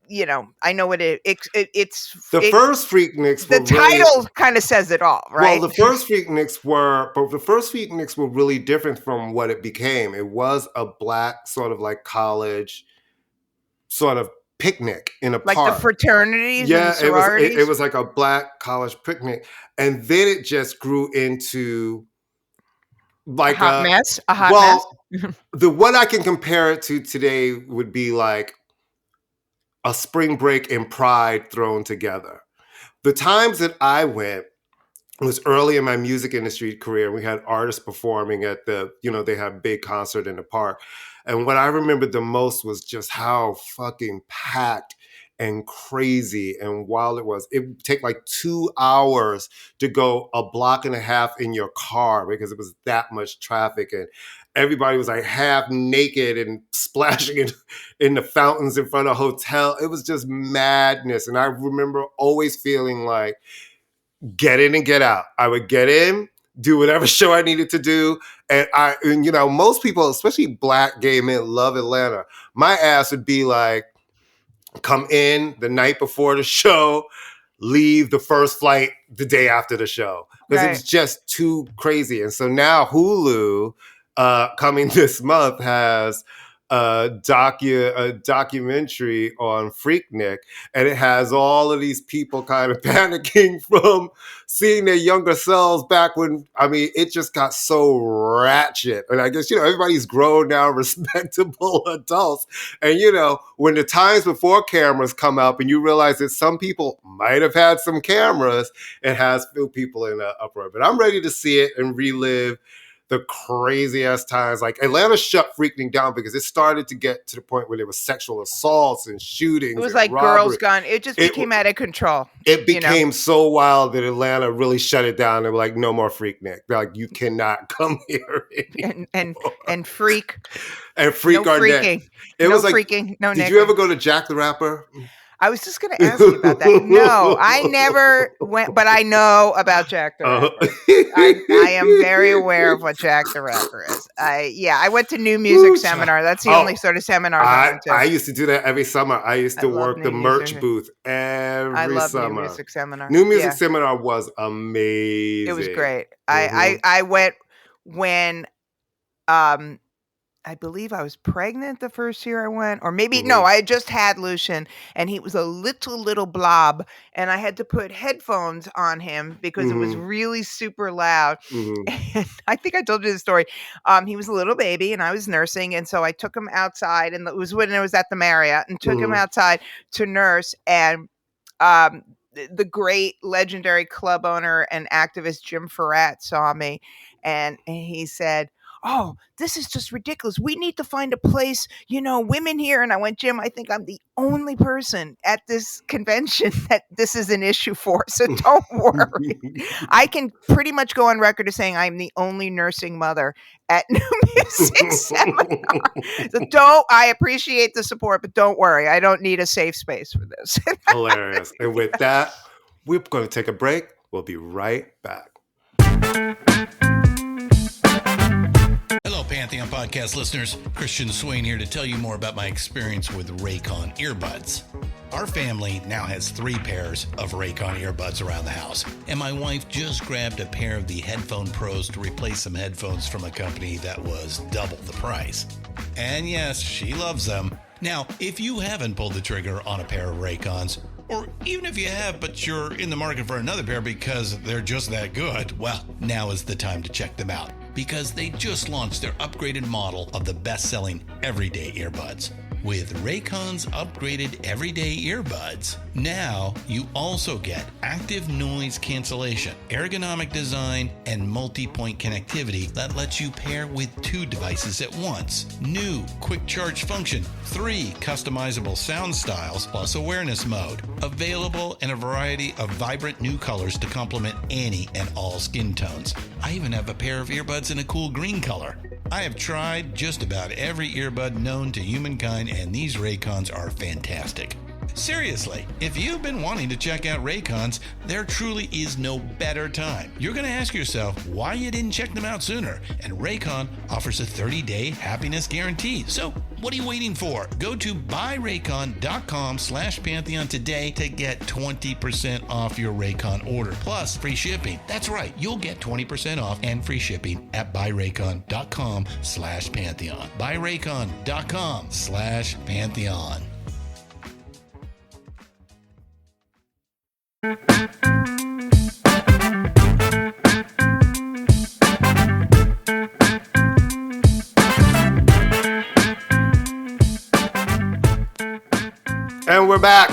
S2: you know, I know what it's.
S1: The first Freakniks
S2: The
S1: were really
S2: title kind of says it all,
S1: well.
S2: right?
S1: The first Freakniks were really different from what it became. It was a black sort of like college sort of picnic in a
S2: Like the
S1: park.
S2: fraternities and the
S1: Yeah, it was. It
S2: sororities.
S1: was like a black college picnic, and then it just grew into
S2: A
S1: like
S2: hot
S1: a
S2: mess. A hot mess.
S1: well. The what I can compare it to today would be like a spring break and Pride thrown together. The times that I went was early in my music industry career. We had artists performing at they had a big concert in the park. And what I remembered the most was just how fucking packed and crazy and wild it was. It would take like 2 hours to go a block and a half in your car because it was that much traffic. And everybody was like half naked and splashing in the fountains in front of a hotel. It was just madness. And I remember always feeling like, get in and get out. I would get in, do whatever show I needed to do. And most people, especially black gay men, love Atlanta. My ass would be like, come in the night before the show, leave the first flight the day after the show. Because it was just too crazy. And so now Hulu, coming this month, has a documentary on Freaknik, and it has all of these people kind of panicking from seeing their younger selves back when, it just got so ratchet. And I guess, everybody's grown now, respectable adults. And, when the times before cameras come up and you realize that some people might have had some cameras, it has filled people in an uproar. But I'm ready to see it and relive the crazy ass times. Like Atlanta shut Freaknik down because it started to get to the point where there was sexual assaults and shootings.
S2: It was
S1: and
S2: like
S1: robbery.
S2: Girls Gone. It just became out of control.
S1: It became so wild that Atlanta really shut it down. They were like, no more Freaknik. They're like, you cannot come here anymore.
S2: and freak.
S1: And freak
S2: no
S1: our
S2: freaking.
S1: neck. It
S2: no
S1: was like,
S2: freaking. No
S1: did
S2: necking.
S1: you ever go to Jack the Rapper?
S2: I was just going to ask you about that. No, I never went, but I know about Jack the Rapper. I am very aware of what Jack the Rapper is. I went to New Music Seminar. That's the only sort of seminar I went to.
S1: I used to do that every summer. I used to work the merch booth every summer.
S2: I love New Music Seminar.
S1: New Music Seminar was amazing.
S2: It was great. I went when I believe I was pregnant the first year I went, or maybe no, I had just had Lucian, and he was a little blob, and I had to put headphones on him because it was really super loud. And I think I told you the story. He was a little baby, and I was nursing, and so I took him outside, and it was when I was at the Marriott, and took him outside to nurse, and the great legendary club owner and activist Jim Farrat saw me, and he said, "Oh, this is just ridiculous. We need to find a place, women here." And I went, "Jim, I think I'm the only person at this convention that this is an issue for. So don't worry." I can pretty much go on record as saying I'm the only nursing mother at New Music Seminar. So I appreciate the support, but don't worry. I don't need a safe space for this.
S1: Hilarious. And with that, we're going to take a break. We'll be right back.
S3: Hello, Pantheon Podcast listeners. Christian Swain here to tell you more about my experience with Raycon earbuds. Our family now has 3 pairs of Raycon earbuds around the house, and my wife just grabbed a pair of the Headphone Pros to replace some headphones from a company that was double the price. And yes, she loves them. Now, if you haven't pulled the trigger on a pair of Raycons, or even if you have, but you're in the market for another pair because they're just that good, well, now is the time to check them out, because they just launched their upgraded model of the best-selling everyday earbuds. With Raycon's upgraded everyday earbuds, now you also get active noise cancellation, ergonomic design, and multi-point connectivity that lets you pair with 2 devices at once. New quick charge function, 3 customizable sound styles, plus awareness mode. Available in a variety of vibrant new colors to complement any and all skin tones. I even have a pair of earbuds in a cool green color. I have tried just about every earbud known to humankind, and these Raycons are fantastic. Seriously, if you've been wanting to check out Raycons, there truly is no better time. You're going to ask yourself why you didn't check them out sooner, and Raycon offers a 30-day happiness guarantee. So what are you waiting for? Go to buyraycon.com/Pantheon today to get 20% off your Raycon order, plus free shipping. That's right, you'll get 20% off and free shipping at buyraycon.com/Pantheon. buyraycon.com/Pantheon.
S1: And we're back.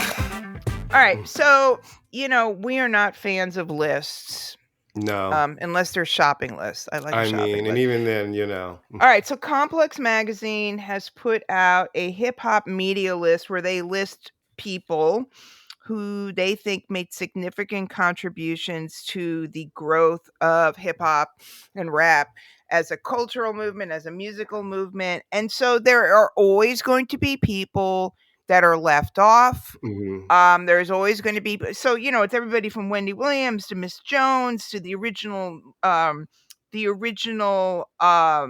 S2: All right. So, we are not fans of lists.
S1: No.
S2: Unless they're shopping lists. I like shopping lists.
S1: And even then,
S2: All right. So Complex Magazine has put out a hip hop media list where they list people who they think made significant contributions to the growth of hip hop and rap as a cultural movement, as a musical movement. And so there are always going to be people that are left off.
S1: Mm-hmm.
S2: There's always going to be, so, it's everybody from Wendy Williams to Miss Jones to the original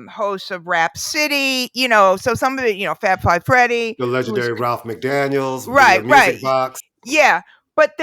S2: hosts of Rap City, so some of it, Fab Five Freddy,
S1: the legendary Ralph McDaniels,
S2: right,
S1: Music Box.
S2: Yeah. But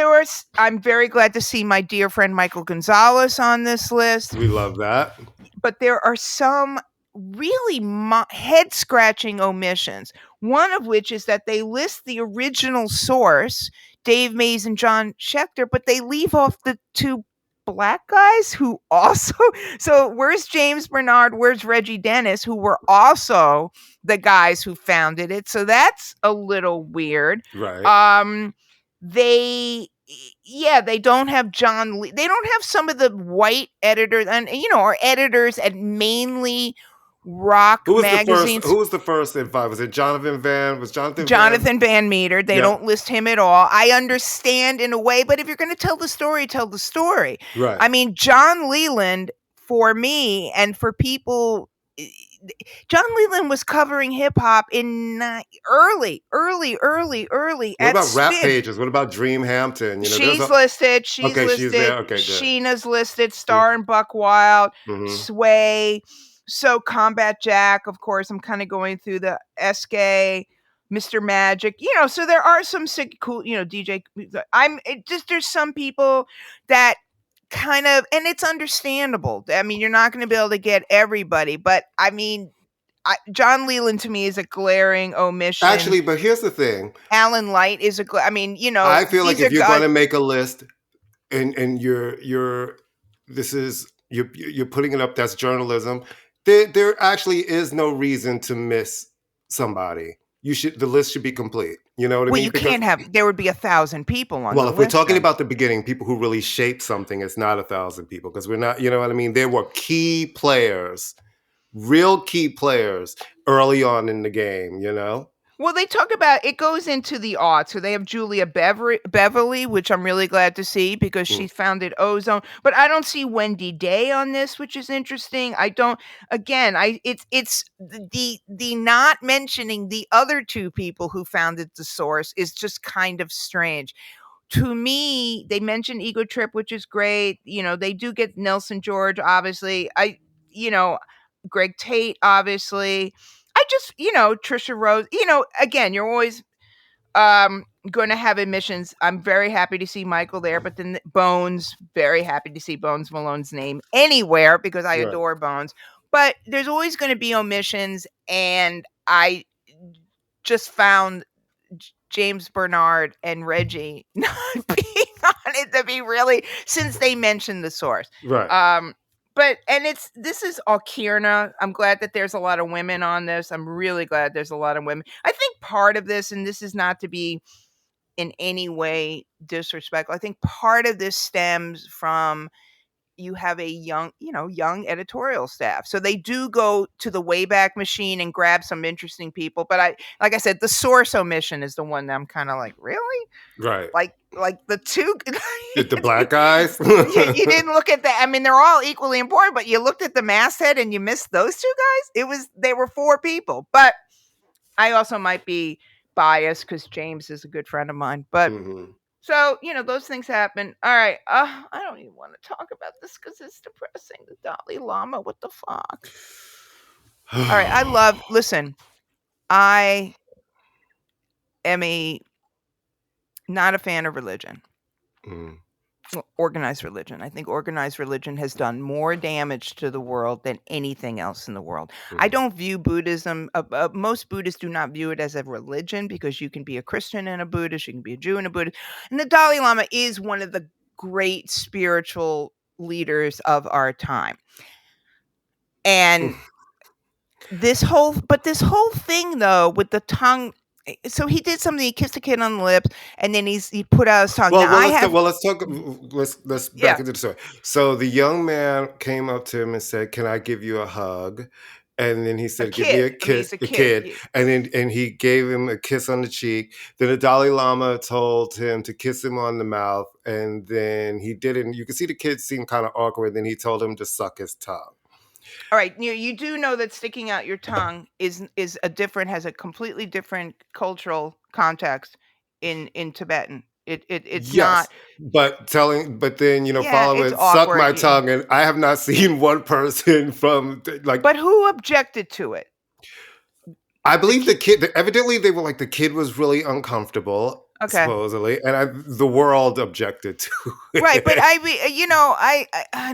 S2: I'm very glad to see my dear friend Michael Gonzalez on this list.
S1: We love that.
S2: But there are some really head-scratching omissions. One of which is that they list the original source, Dave Mays and John Schechter, but they leave off the 2 black guys who also. So where's James Bernard? Where's Reggie Dennis, who were also the guys who founded it? So that's a little weird.
S1: Right.
S2: They don't have John Lee. They don't have some of the white editors and our editors at mainly rock magazines.
S1: Who was the first in 5? Was it Jonathan Van? Was
S2: Jonathan Van Meter? They don't list him at all. I understand in a way, but if you're going to tell the story, tell the story.
S1: Right.
S2: I mean, John Leland, for me and for people. John Leland was covering hip hop in early.
S1: What about Rap Pages? What about Dream Hampton?
S2: She's listed. She's listed.
S1: She's there. Okay, good.
S2: Sheena's listed. Star and Buck Wild.
S1: Mm-hmm.
S2: Sway. So Combat Jack, of course. I'm kind of going through the SK, Mr. Magic. So there are some cool. DJ. There's some people that kind of, and it's understandable. I mean, you're not going to be able to get everybody, but I mean, John Leland to me is a glaring omission.
S1: Actually, but here's the thing.
S2: Alan Light is I
S1: feel like if you're going to make a list and you're putting it up, that's journalism. There actually is no reason to miss somebody. The list should be complete. You know what I mean?
S2: Well, you can't have. There would be 1,000 people on the list.
S1: Well, if we're talking about the beginning, people who really shaped something, it's not 1,000 people because we're not. You know what I mean? There were key players, real key players early on in the game.
S2: Well, they talk about it goes into the aughts. So they have Julia Beverly, which I'm really glad to see because she founded Ozone. But I don't see Wendy Day on this, which is interesting. I don't. Again, it's the not mentioning the other 2 people who founded the source is just kind of strange. To me, they mentioned Ego Trip, which is great. They do get Nelson George, obviously. Greg Tate, obviously. I just, Trisha Rose, again, you're always going to have admissions. I'm very happy to see Michael there, but then Bones, very happy to see Bones Malone's name anywhere because I adore Bones. But there's always going to be omissions, and I just found James Bernard and Reggie not being on it to be really, since they mentioned the source.
S1: Right.
S2: this is Alkirna. I'm glad that there's a lot of women on this. I'm really glad there's a lot of women. I think part of this, and this is not to be in any way disrespectful, I think part of this stems from you have a young editorial staff. So they do go to the Wayback Machine and grab some interesting people. But like I said, the source omission is the one that I'm kind of like, really?
S1: Right.
S2: Like the two
S1: The black guys?
S2: you didn't look at that. I mean, they're all equally important, but you looked at the masthead and you missed those two guys. They were 4 people. But I also might be biased because James is a good friend of mine. But so, those things happen. All right. I don't even want to talk about this because it's depressing. The Dalai Lama. What the fuck? All right. Listen, I am not a fan of religion. Organized religion. I think organized religion has done more damage to the world than anything else in the world. I don't view Buddhism, most Buddhists do not view it as a religion, because you can be a Christian and a Buddhist, you can be a Jew and a Buddhist. And the Dalai Lama is one of the great spiritual leaders of our time. And this whole thing though, with the tongue, so he did something. He kissed a kid on the lips, and then he put out his tongue.
S1: Let's back into the story. So the young man came up to him and said, "Can I give you a hug?" And then he said, "Give me a kiss." A kid. And he gave him a kiss on the cheek. Then the Dalai Lama told him to kiss him on the mouth, and then he didn't. You can see the kid seemed kind of awkward. Then he told him to suck his tongue.
S2: All right, you do know that sticking out your tongue has a completely different cultural context in Tibetan. It's not.
S1: But then follow it, suck my tongue, and I have not seen one person from like.
S2: But who objected to it?
S1: I believe the kid. Evidently, they were like, the kid was really uncomfortable.
S2: Okay.
S1: Supposedly, and the world objected to it.
S2: Right, but I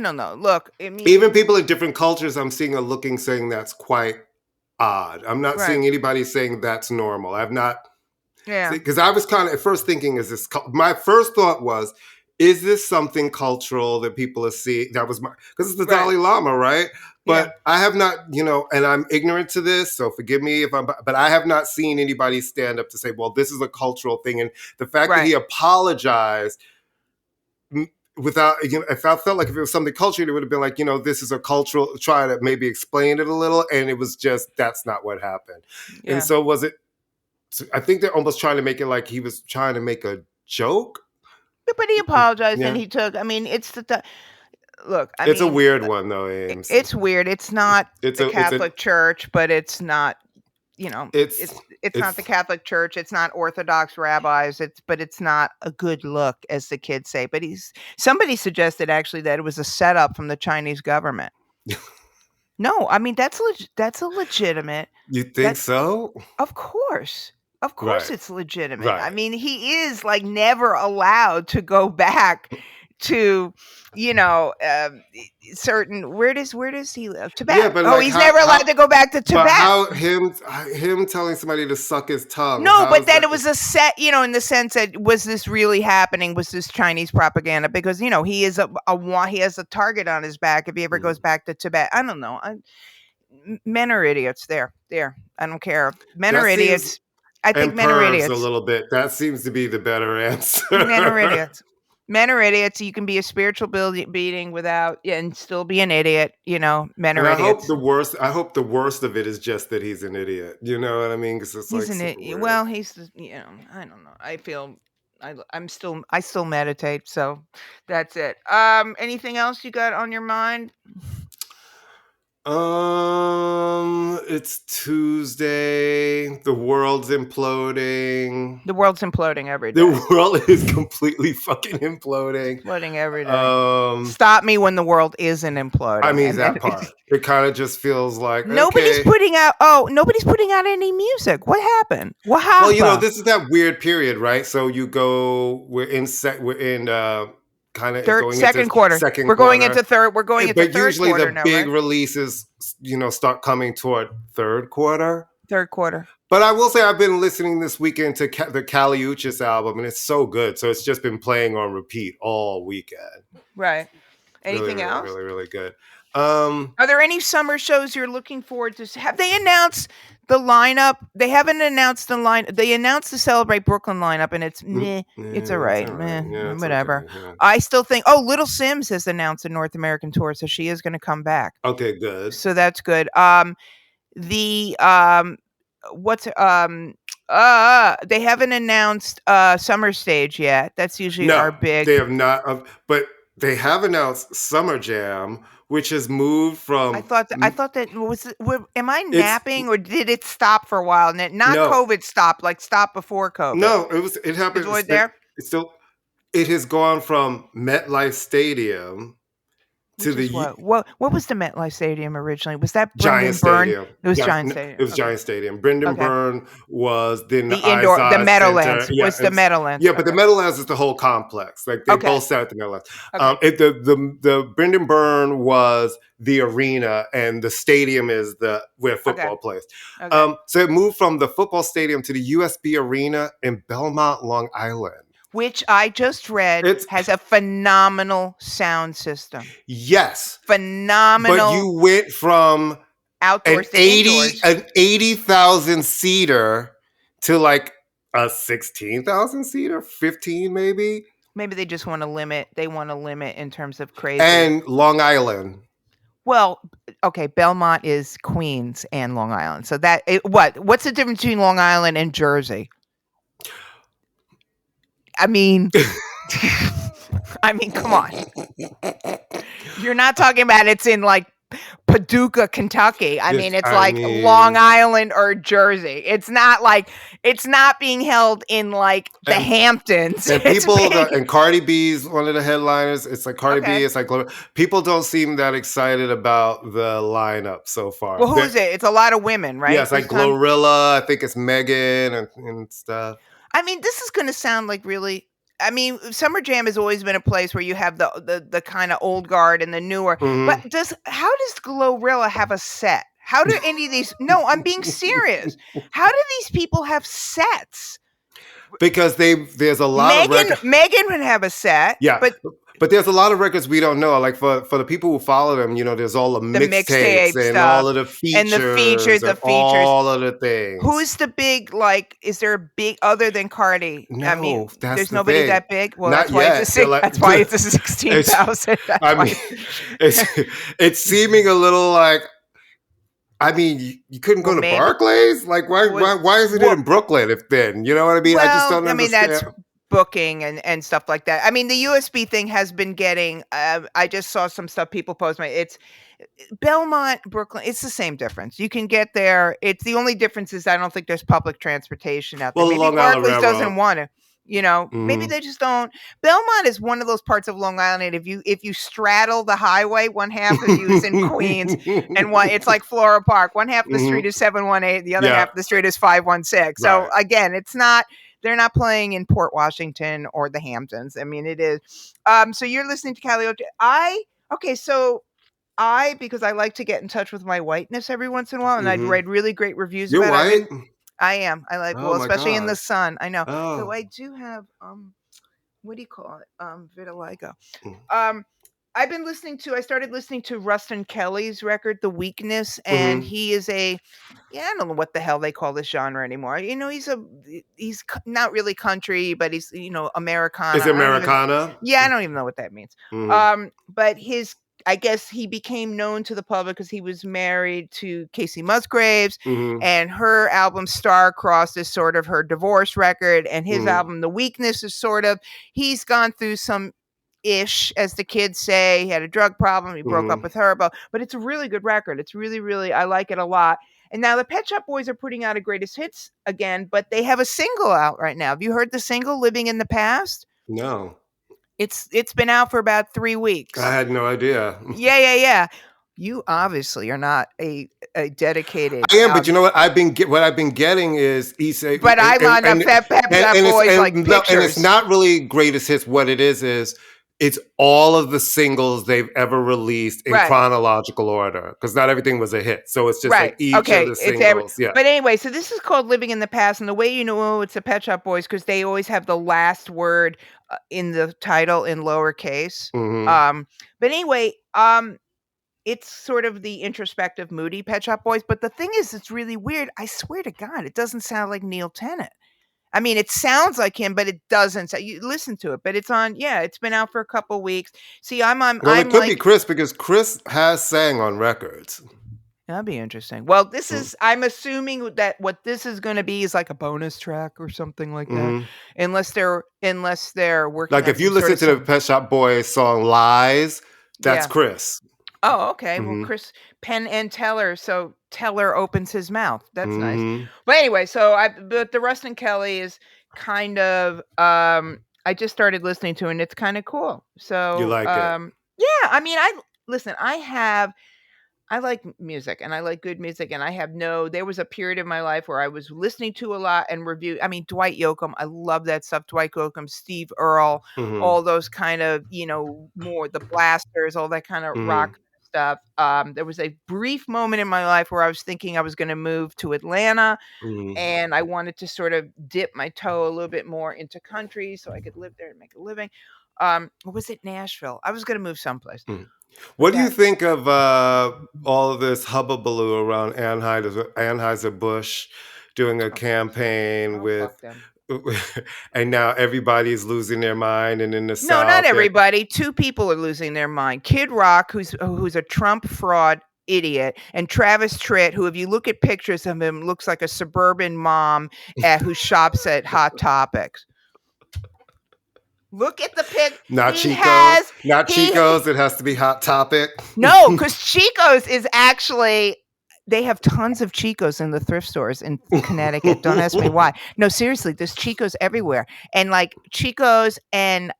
S2: don't know. Look, I mean,
S1: even people in different cultures, I'm seeing saying that's quite odd. I'm not seeing anybody saying that's normal. I've not. Yeah. Because I was kind of at first thinking, my first thought was, is this something cultural that people are seeing? That was because it's the Dalai Lama, right? But I have not, and I'm ignorant to this, so forgive me but I have not seen anybody stand up to say, well, this is a cultural thing. And the fact that he apologized without, if I felt like if it was something cultural, it would have been like, this is a cultural, try to maybe explain it a little. And it was just, that's not what happened. Yeah. And so I think they're almost trying to make it like he was trying to make a joke.
S2: But he apologized and he took, it's look,
S1: it's a weird one though, Ames.
S2: It's weird. It's not the Catholic Church, but it's not, it's not the Catholic Church. It's not Orthodox rabbis. But it's not a good look, as the kids say. But somebody suggested actually that it was a setup from the Chinese government. No, that's a legitimate.
S1: You think so?
S2: Of course. Of course it's legitimate. Right. He is like never allowed to go back to, certain, where does he live? Tibet. Yeah, but he's never allowed to go back to Tibet. But
S1: how him telling somebody to suck his tongue?
S2: No, but then it was a set, in the sense that, was this really happening? Was this Chinese propaganda? Because he is he has a target on his back if he ever goes back to Tibet. I don't know. Men are idiots. There. I don't care. Men are idiots. I think men are idiots.
S1: A little bit. That seems to be the better answer.
S2: Men are idiots. Men are idiots. You can be a spiritual being and still be an idiot. Men are idiots.
S1: I hope the worst of it is just that he's an idiot. You know what I mean? Because it's
S2: he's an idiot. Well, he's I don't know. I feel I still meditate. So that's it. Anything else you got on your mind?
S1: It's Tuesday. The world's imploding.
S2: The world's imploding every day.
S1: The world is completely fucking imploding.
S2: Imploding every day. Stop me when the world isn't imploding.
S1: That part. It kind of just feels like
S2: nobody's putting out any music. What happened? What happened?
S1: Well, this is that weird period, right? So we're in kind of
S2: second quarter. We're going into third. We're going into third quarter now. But usually the
S1: big releases, start coming toward third quarter.
S2: Third quarter.
S1: But I will say I've been listening this weekend to the Caliuchis album, and it's so good. So it's just been playing on repeat all weekend.
S2: Right. Anything else?
S1: Really, really good.
S2: Are there any summer shows you're looking forward to? Have they announced the lineup? They haven't announced the line. They announced the Celebrate Brooklyn lineup, and it's meh. It's all
S1: It's
S2: right.
S1: all
S2: Meh,
S1: right. Yeah, it's
S2: whatever.
S1: okay. Yeah.
S2: I still think. Oh, Little Sims has announced a North American tour, so she is going to come back.
S1: Okay, good.
S2: So that's good. The what's they haven't announced Summer Stage yet. That's usually
S1: No,
S2: our big.
S1: they have not. But they have announced Summer Jam, which has moved from.
S2: I thought that am I
S1: It's
S2: napping or did it stop for a while? And not
S1: no,
S2: COVID stopped, like stopped before COVID.
S1: no. It
S2: Is
S1: happened.
S2: Lloyd there?
S1: It's still. It has gone from MetLife Stadium to
S2: Which is
S1: the
S2: what was the MetLife Stadium originally? Was that
S1: Giant
S2: Brendan Byrne?
S1: Stadium.
S2: It was Giant
S1: No,
S2: Stadium.
S1: it was
S2: Okay.
S1: Giant Stadium. Brendan
S2: Okay.
S1: Byrne was then the
S2: The
S1: Izod Center.
S2: Meadowlands
S1: Yeah,
S2: was the Meadowlands.
S1: yeah, but the Meadowlands is the whole complex. Like they both sat at the Meadowlands.
S2: Okay.
S1: The Brendan Byrne was the arena, and the stadium is where football plays.
S2: Okay.
S1: So it moved from the football stadium to the USB Arena in Belmont, Long Island.
S2: Which I just read has a phenomenal sound system.
S1: Yes.
S2: Phenomenal.
S1: But you went from
S2: outdoors
S1: an 80,000 seater to like a 16,000 seater, 15 maybe.
S2: Maybe they just want to limit. They want to limit in terms of crazy.
S1: And Long Island.
S2: Well, okay, Belmont is Queens and Long Island. So what's the difference between Long Island and Jersey? I mean, come on. You're not talking about it's in like Paducah, Kentucky. I mean, Long Island or Jersey. It's not being held in like the Hamptons.
S1: And and Cardi B's one of the headliners. It's like Cardi B. It's like people don't seem that excited about the lineup so far.
S2: Well, who is it? It's a lot of women, right?
S1: Yeah, it's like Glorilla. I think it's Megan and stuff. I
S2: mean, this is going to sound like really. I mean, Summer Jam has always been a place where you have the kind of old guard and the newer.
S1: Mm-hmm.
S2: But how does Glorilla have a set? How do any of these? No, I'm being serious. How do these people have sets?
S1: Because there's a lot of records.
S2: Megan would have a set.
S1: Yeah, but there's a lot of records we don't know. Like for the people who follow them, there's all the mixtapes and
S2: stuff,
S1: all of the features
S2: and the features,
S1: all of the things.
S2: Who's the big is there a big other than Cardi?
S1: No,
S2: I mean,
S1: there's
S2: nobody that big. Well,
S1: Not
S2: that's why it's a 16,000.
S1: I mean, it's seeming a little like. I mean, you couldn't go to Barclays? Like, why is it in Brooklyn if then? You know what I mean?
S2: Well,
S1: I just don't understand.
S2: That's booking and stuff like that. I mean, the USB thing has been getting, I just saw some stuff people post. It's Belmont, Brooklyn. It's the same difference. You can get there. It's the only difference is I don't think there's public transportation out there.
S1: Well,
S2: maybe Barclays doesn't want to. Maybe they just don't. Belmont is one of those parts of Long Island. If you straddle the highway, one half of you is in Queens, and it's like Flora Park. One half of the street is 718, the other half of the street is 516. So again, it's not. They're not playing in Port Washington or the Hamptons. I mean, it is. So you're listening to Calliope. Because I like to get in touch with my whiteness every once in a while, and I'd read really great reviews
S1: You're
S2: about
S1: white?
S2: it. I am. I like, especially in the sun. I know.
S1: Oh.
S2: So I do have, what do you call it? Vitiligo. I started listening to Rustin Kelly's record, The Weakness, and he is I don't know what the hell they call this genre anymore. He's not really country, but he's, Americana.
S1: Is it Americana?
S2: I don't even know what that means. But I guess he became known to the public because he was married to Casey Musgraves, and her album Star-Crossed is sort of her divorce record, and his album The Weakness is sort of, he's gone through some ish, as the kids say. He had a drug problem. He broke up with her, but it's a really good record. It's really, really, I like it a lot. And now the Pet Shop Boys are putting out a greatest hits again, but they have a single out right now. Have you heard the single Living in the Past?
S1: No.
S2: It's been out for about 3 weeks.
S1: I had no idea.
S2: Yeah. You obviously are not a dedicated.
S1: I am, but you know what? What I've been getting is
S2: But I'm on a Pet Shop Boys like pictures.
S1: And it's not really greatest hits. What it is it's all of the singles they've ever released in chronological order, because not everything was a hit. So it's just like each of the singles.
S2: But anyway, so this is called Living in the Past, and the way you know it's the Pet Shop Boys because they always have the last word in the title in lowercase. But anyway, it's sort of the introspective, moody Pet Shop Boys. But the thing is, it's really weird. I swear to God, it doesn't sound like Neil Tennant. I mean, it sounds like him, but it doesn't. You listen to it, but it's on. Yeah, it's been out for a couple weeks. See, I'm
S1: Well, it could be
S2: like,
S1: Chris because Chris has sang on records.
S2: that'd be interesting. Well, this is. I'm assuming that what this is going to be is like a bonus track or something like that, unless they're working.
S1: Like
S2: on
S1: if you
S2: some
S1: listen
S2: sort of
S1: to the Pet Shop Boys song "Lies," that's
S2: Yeah.
S1: Chris.
S2: Oh, okay. Well, Chris Penn and Teller. So Teller opens his mouth. That's nice. But anyway, but the Rustin Kelly is kind of I just started listening to it and it's kind of cool. So
S1: You like it?
S2: Yeah, I mean, I like music and I like good music and there was a period of my life where I was listening to a lot and I mean, Dwight Yoakam, I love that stuff. Dwight Yoakam, Steve Earle, all those kind of, more the Blasters, all that kind of rock stuff. There was a brief moment in my life where I was thinking I was going to move to Atlanta and I wanted to sort of dip my toe a little bit more into country so I could live there and make a living. Or was it Nashville? I was going to move someplace.
S1: What do you think of all of this hubbubaloo around Anheuser-Busch doing a campaign with, and now everybody's losing their mind, and in the South,
S2: no, not everybody. Two people are losing their mind: Kid Rock, who's a Trump fraud idiot, and Travis Tritt, who, if you look at pictures of him, looks like a suburban mom who shops at Hot Topics. Look at the pic.
S1: Not Chico's. Not Chico's. It has to be Hot Topic.
S2: No, because Chico's is actually. They have tons of Chico's in the thrift stores in Connecticut. Don't ask me why. No, seriously, there's Chico's everywhere, and like Chico's and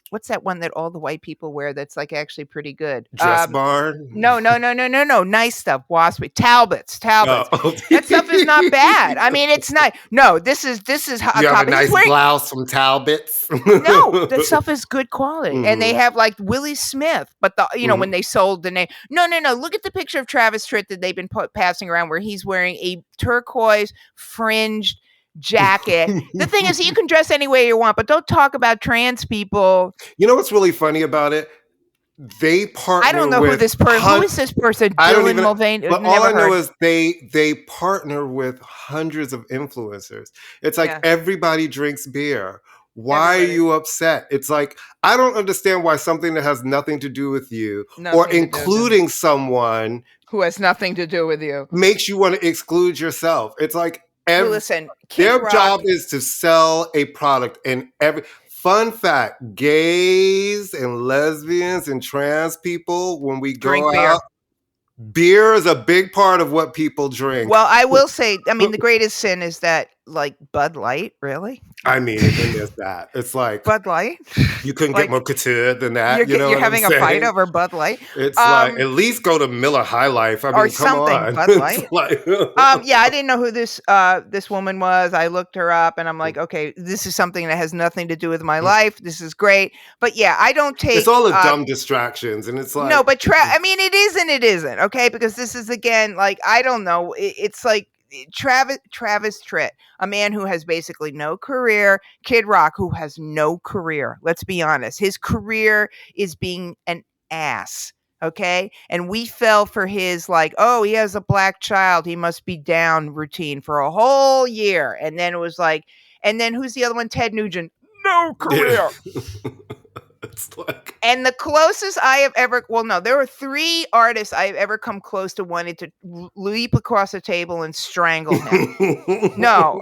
S2: what's that one that all the white people wear that's like actually pretty good?
S1: Dress Barn?
S2: No. Nice stuff. Waspy. Talbots.
S1: Oh.
S2: That stuff is not bad. I mean, it's nice. No, this is Hot
S1: You have
S2: Topic.
S1: a nice blouse from Talbots?
S2: No, that stuff is good quality. And they have like Willie Smith, but when they sold the name. No. Look at the picture of Travis Tritt that they've been passing around where he's wearing a turquoise fringed jacket. The thing is, you can dress any way you want, but don't talk about trans people.
S1: You know what's really funny about it? They partner.
S2: I don't know who this person. Who is this person? Dylan Mulvaney.
S1: But all I know is they partner with hundreds of influencers. It's like everybody drinks beer. Why are you upset? It's like, I don't understand why something that has nothing to do with you, or including someone
S2: who has nothing to do with you,
S1: makes you want to exclude yourself. It's like,
S2: listen,
S1: their job is to sell a product, and fun fact, gays and lesbians and trans people, when we go out, beer is a big part of what people drink.
S2: Well, I will say, I mean, the greatest sin is that, like, Bud Light, really?
S1: I mean, it is that. It's like
S2: Bud Light.
S1: You couldn't get more couture than that.
S2: You're having a fight over Bud Light.
S1: It's like, at least go to Miller High Life. I mean,
S2: or something.
S1: On.
S2: Bud Light. Yeah, I didn't know who this woman was. I looked her up, and I'm like, okay, this is something that has nothing to do with my life. This is great, but yeah, I don't take.
S1: It's all the dumb distractions, and it's like
S2: no, but I mean, it is and it isn't. Okay, because this is again like I don't know. It's like. Travis Tritt, a man who has basically no career. Kid Rock, who has no career. Let's be honest. His career is being an ass. Okay. And we fell for his like, oh, he has a black child, he must be down routine for a whole year. And then it was like, and then who's the other one? Ted Nugent. No career. Yeah. And the closest I have ever, there were 3 artists I have ever come close to wanting to leap across the table and strangle him. No.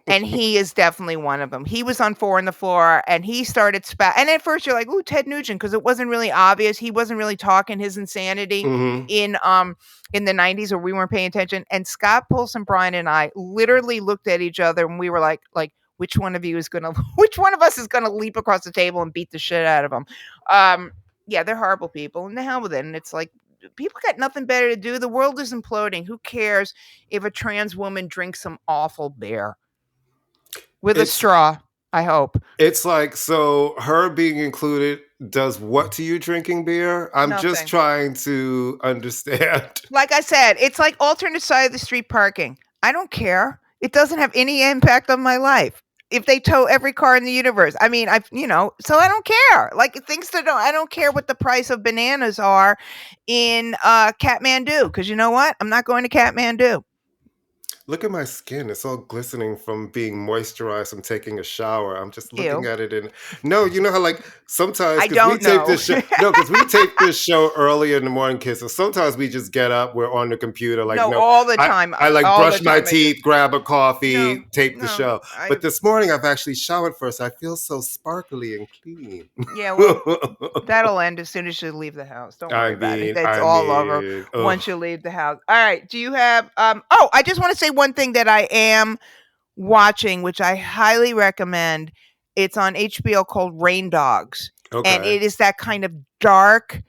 S2: And he is definitely one of them. He was on 4 on the Floor and he started and at first you're like, ooh, Ted Nugent, because it wasn't really obvious. He wasn't really talking his insanity in the 90s, or we weren't paying attention. And Scott Polson, Brian, and I literally looked at each other and we were like, which one of us is gonna leap across the table and beat the shit out of them? Yeah, they're horrible people, and the hell with it. And it's like, people got nothing better to do. The world is imploding. Who cares if a trans woman drinks some awful beer with a straw? I hope.
S1: It's like, so her being included does what to you drinking beer? I'm just trying to understand.
S2: Like I said, it's like alternate side of the street parking. I don't care. It doesn't have any impact on my life. if they tow every car in the universe? I mean, so I don't care. Like I don't care what the price of bananas are in Kathmandu, because you know what? I'm not going to Kathmandu.
S1: Look at my skin. It's all glistening from being moisturized from taking a shower. I'm just looking
S2: Ew.
S1: at it. And no, you know how like sometimes
S2: I
S1: because we
S2: don't
S1: tape
S2: know.
S1: this show. No, because we tape this show early in the morning, kids. So sometimes we just get up, we're on the computer. Like
S2: No, all the
S1: I,
S2: time.
S1: I like
S2: All
S1: brush
S2: the
S1: my
S2: time I do.
S1: teeth, grab a coffee, tape the
S2: No,
S1: show. But this morning I've actually showered first. I feel so sparkly and clean.
S2: Yeah, well, that'll end as soon as you leave the house. Don't worry about it. It's all over once you leave the house. All right. Do you have oh, I just want to say one thing that I am watching, which I highly recommend. It's on HBO called Rain Dogs. And it is that kind of darkly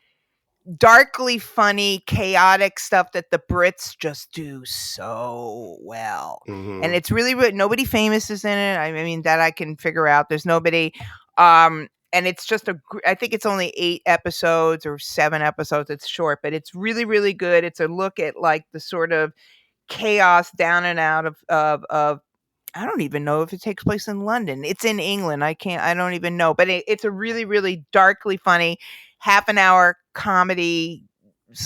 S2: funny, chaotic stuff that the Brits just do so well.
S1: Mhm.
S2: And it's really nobody famous is in it. I mean, that I can figure out. There's nobody. And it's just I think it's only 8 episodes or 7 episodes. It's short, but it's really, really good. It's a look at like the sort of chaos down and out of I don't even know if it takes place in London. It's in England. I don't even know. But it's a really, really darkly funny half an hour comedy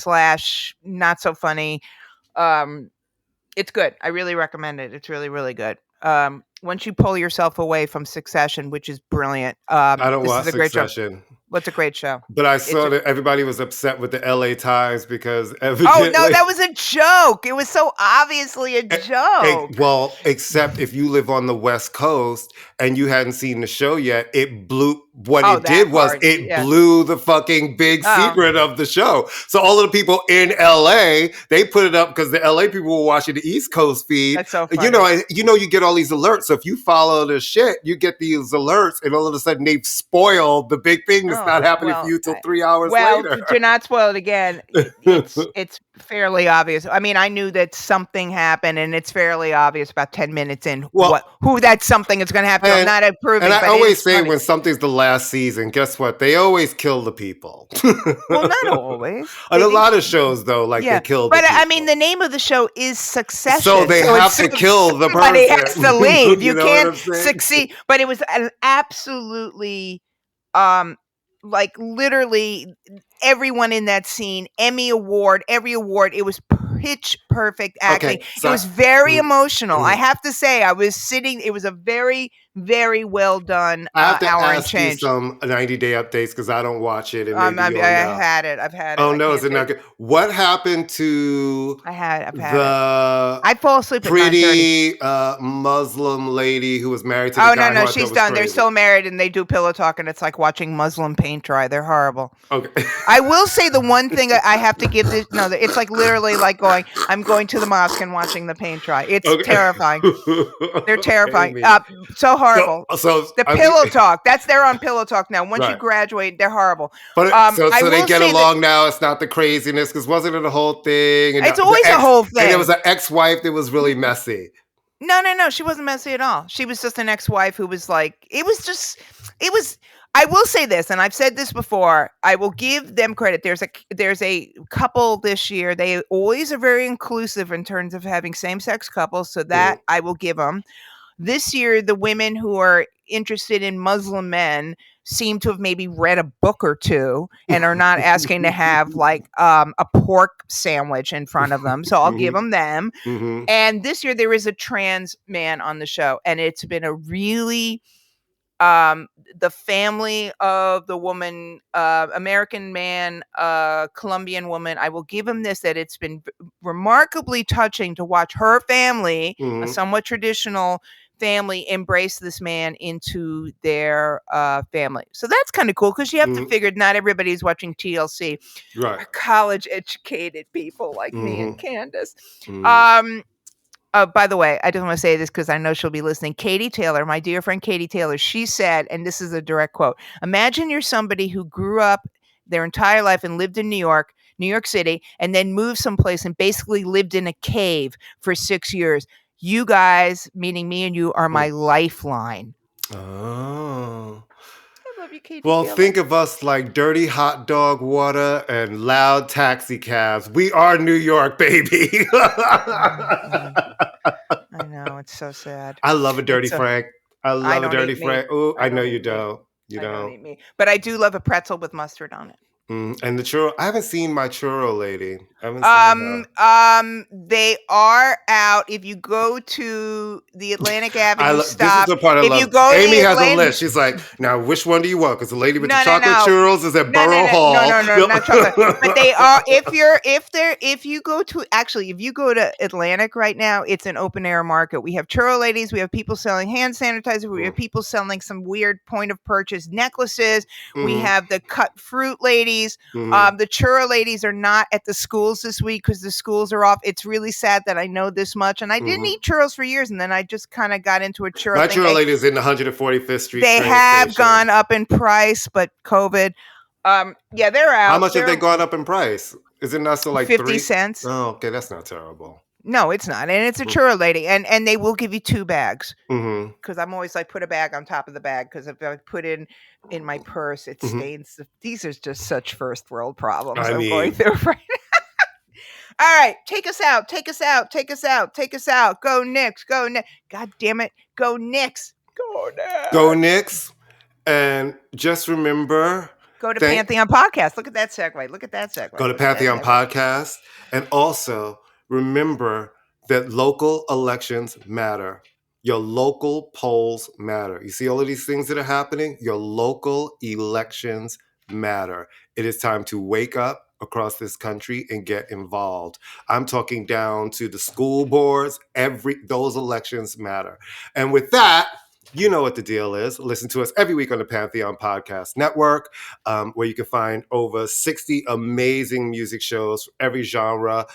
S2: / not so funny. It's good. I really recommend it. It's really, really good. Once you pull yourself away from Succession, which is brilliant.
S1: I don't
S2: this
S1: watch
S2: is a great show.
S1: Succession.
S2: What's a great show?
S1: But I saw that everybody was upset with the LA Times because evidently...
S2: Oh, no, that was a joke. It was so obviously a joke.
S1: Well, except if you live on the West Coast and you hadn't seen the show yet, it blew... What it did was blew the fucking big secret of the show. So all of the people in LA, they put it up because the LA people were watching the East Coast feed.
S2: That's so funny.
S1: You get all these alerts. So if you follow the shit, you get these alerts and all of a sudden they've spoiled the big thing that's not happening for you till 3 hours later.
S2: Well, to not spoil it again, it's fairly obvious. I mean, I knew that something happened, and it's fairly obvious about 10 minutes in who that something is going to happen. I'm not approving.
S1: And I always say when something's the last season, guess what? They always kill the people.
S2: Well, not always.
S1: On a lot of shows, though, they kill the people. But
S2: I mean, the name of the show is Succession.
S1: So they have to kill the person.
S2: Somebody has to leave. You
S1: can't
S2: succeed. But it was an absolutely... like literally everyone in that scene, every award, it was pitch perfect acting. Okay, so, it was very emotional. I have to say, I was sitting, it was a very, very well done
S1: I have to
S2: hour
S1: ask
S2: and change.
S1: You some 90-day updates because I don't watch it. And
S2: I've had it.
S1: Oh no, is it not good? What happened to
S2: I fall asleep
S1: pretty Muslim lady who was married to the guy?
S2: No, she's done. Crazy. They're still married and they do pillow talk and it's like watching Muslim paint dry. They're horrible.
S1: Okay.
S2: I will say the one thing I have to give this, it's like literally like I'm going to the mosque and watching the paint dry. It's terrifying. They're terrifying. So horrible. So the pillow talk. They're on pillow talk now. Once you graduate, they're horrible.
S1: But so they get along now. It's not the craziness because wasn't it a whole thing? And
S2: it's always a whole thing.
S1: And there was an ex-wife that was really messy.
S2: No. She wasn't messy at all. She was just an ex-wife who was like, it was. I will say this, and I've said this before. I will give them credit. There's a couple this year. They always are very inclusive in terms of having same-sex couples, so that I will give them. This year, the women who are interested in Muslim men seem to have maybe read a book or two and are not asking to have like a pork sandwich in front of them. So I'll give them them. Mm-hmm. And this year, there is a trans man on the show, and it's been a really... the family of the woman, American man, Colombian woman, I will give him this, that it's been remarkably touching to watch her family, a somewhat traditional family, embrace this man into their family. So that's kind of cool because you have to figure not everybody's watching TLC.
S1: Right.
S2: Or college-educated people like me and Candace. By the way, I just want to say this because I know she'll be listening. Katie Taylor, my dear friend Katie Taylor, she said, and this is a direct quote, imagine you're somebody who grew up their entire life and lived in New York City, and then moved someplace and basically lived in a cave for 6 years. You guys, meaning me and you, are my lifeline.
S1: Oh.
S2: You, Katie
S1: well,
S2: Taylor.
S1: Think of us like dirty hot dog water and loud taxi cabs. We are New York, baby.
S2: I know, it's so sad.
S1: I love a dirty Frank. I love a
S2: don't
S1: dirty
S2: eat meat.
S1: fry. Oh, I know
S2: don't
S1: you
S2: eat meat.
S1: don't. You
S2: I don't
S1: don't.
S2: eat meat. But I do love a pretzel with mustard on it.
S1: And the churro. I haven't seen my churro lady. I haven't seen her.
S2: They are out. If you go to the Atlantic Avenue
S1: This is
S2: stop,
S1: the part I
S2: if
S1: love.
S2: you go to
S1: Amy
S2: the
S1: has a
S2: Atlantic,
S1: list. She's like, now which one do you want? Because the lady with the
S2: No,
S1: chocolate churros is at Borough Hall.
S2: No, not chocolate. But they are. If you go to Atlantic right now, it's an open air market. We have churro ladies. We have people selling hand sanitizer. We have people selling some weird point of purchase necklaces. We have the cut fruit ladies. The churro ladies are not at the schools this week because the schools are off. It's really sad that I know this much, and I didn't eat churros for years, and then I just kind of got into a churro.
S1: My churro lady is in the 145th Street.
S2: They have gone up in price, but COVID. Yeah, they're out.
S1: How much have they gone up in price? Is it not still like
S2: 50 cents?
S1: Oh, okay, that's not terrible.
S2: No, it's not, and it's a churro lady, and they will give you 2 bags. Because I'm always like, put a bag on top of the bag, because if I put in my purse, it stains. These are just such first world problems I'm going through right now. All right, take us out. Go Knicks. God damn it, go Knicks.
S1: Go Knicks. And just remember,
S2: go to Pantheon Podcast. Look at that segue.
S1: Go to Pantheon Podcast, and also remember that local elections matter. Your local polls matter. You see all of these things that are happening? Your local elections matter. It is time to wake up across this country and get involved. I'm talking down to the school boards. Those elections matter. And with that, you know what the deal is. Listen to us every week on the Pantheon Podcast Network, where you can find over 60 amazing music shows for every genre.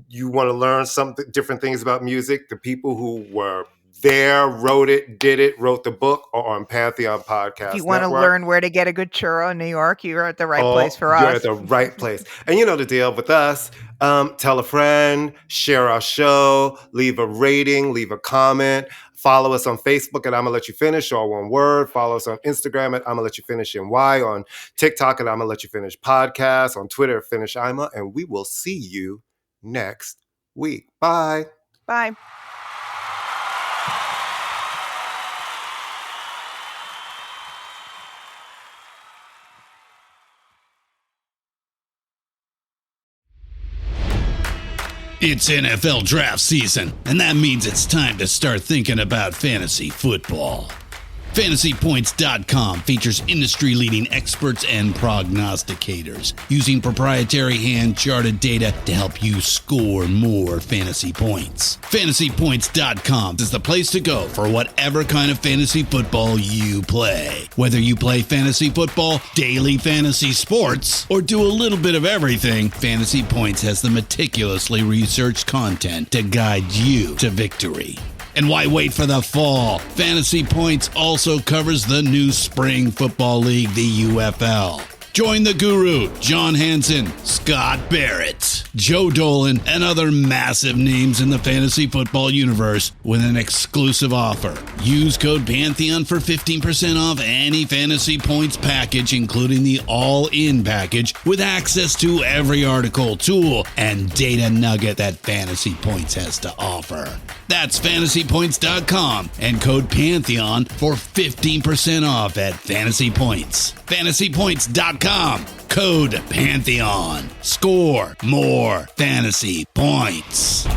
S1: You want to learn different things about music. The people who were there, wrote the book, are on Pantheon Podcast.
S2: If you want to learn where to get a good churro in New York, you're at the right place for us.
S1: You're at the right place. And you know the deal with us. Tell a friend, share our show, leave a rating, leave a comment. Follow us on Facebook at ImmaLetYouFinish, all one word. Follow us on Instagram at ImmaLetYouFinish NY, on TikTok at ImmaLetYouFinish Podcast, on Twitter at Finish Imma, and we will see you next week. Bye.
S2: Bye.
S3: It's NFL draft season, and that means it's time to start thinking about fantasy football. FantasyPoints.com features industry-leading experts and prognosticators using proprietary hand-charted data to help you score more fantasy points. FantasyPoints.com is the place to go for whatever kind of fantasy football you play. Whether you play fantasy football, daily fantasy sports, or do a little bit of everything, Fantasy Points has the meticulously researched content to guide you to victory. And why wait for the fall? Fantasy Points also covers the new spring football league, the UFL. Join the guru, John Hansen, Scott Barrett, Joe Dolan, and other massive names in the fantasy football universe with an exclusive offer. Use code Pantheon for 15% off any Fantasy Points package, including the all-in package, with access to every article, tool, and data nugget that Fantasy Points has to offer. That's FantasyPoints.com and code Pantheon for 15% off at Fantasy Points. FantasyPoints.com. Code Pantheon. Score more fantasy points.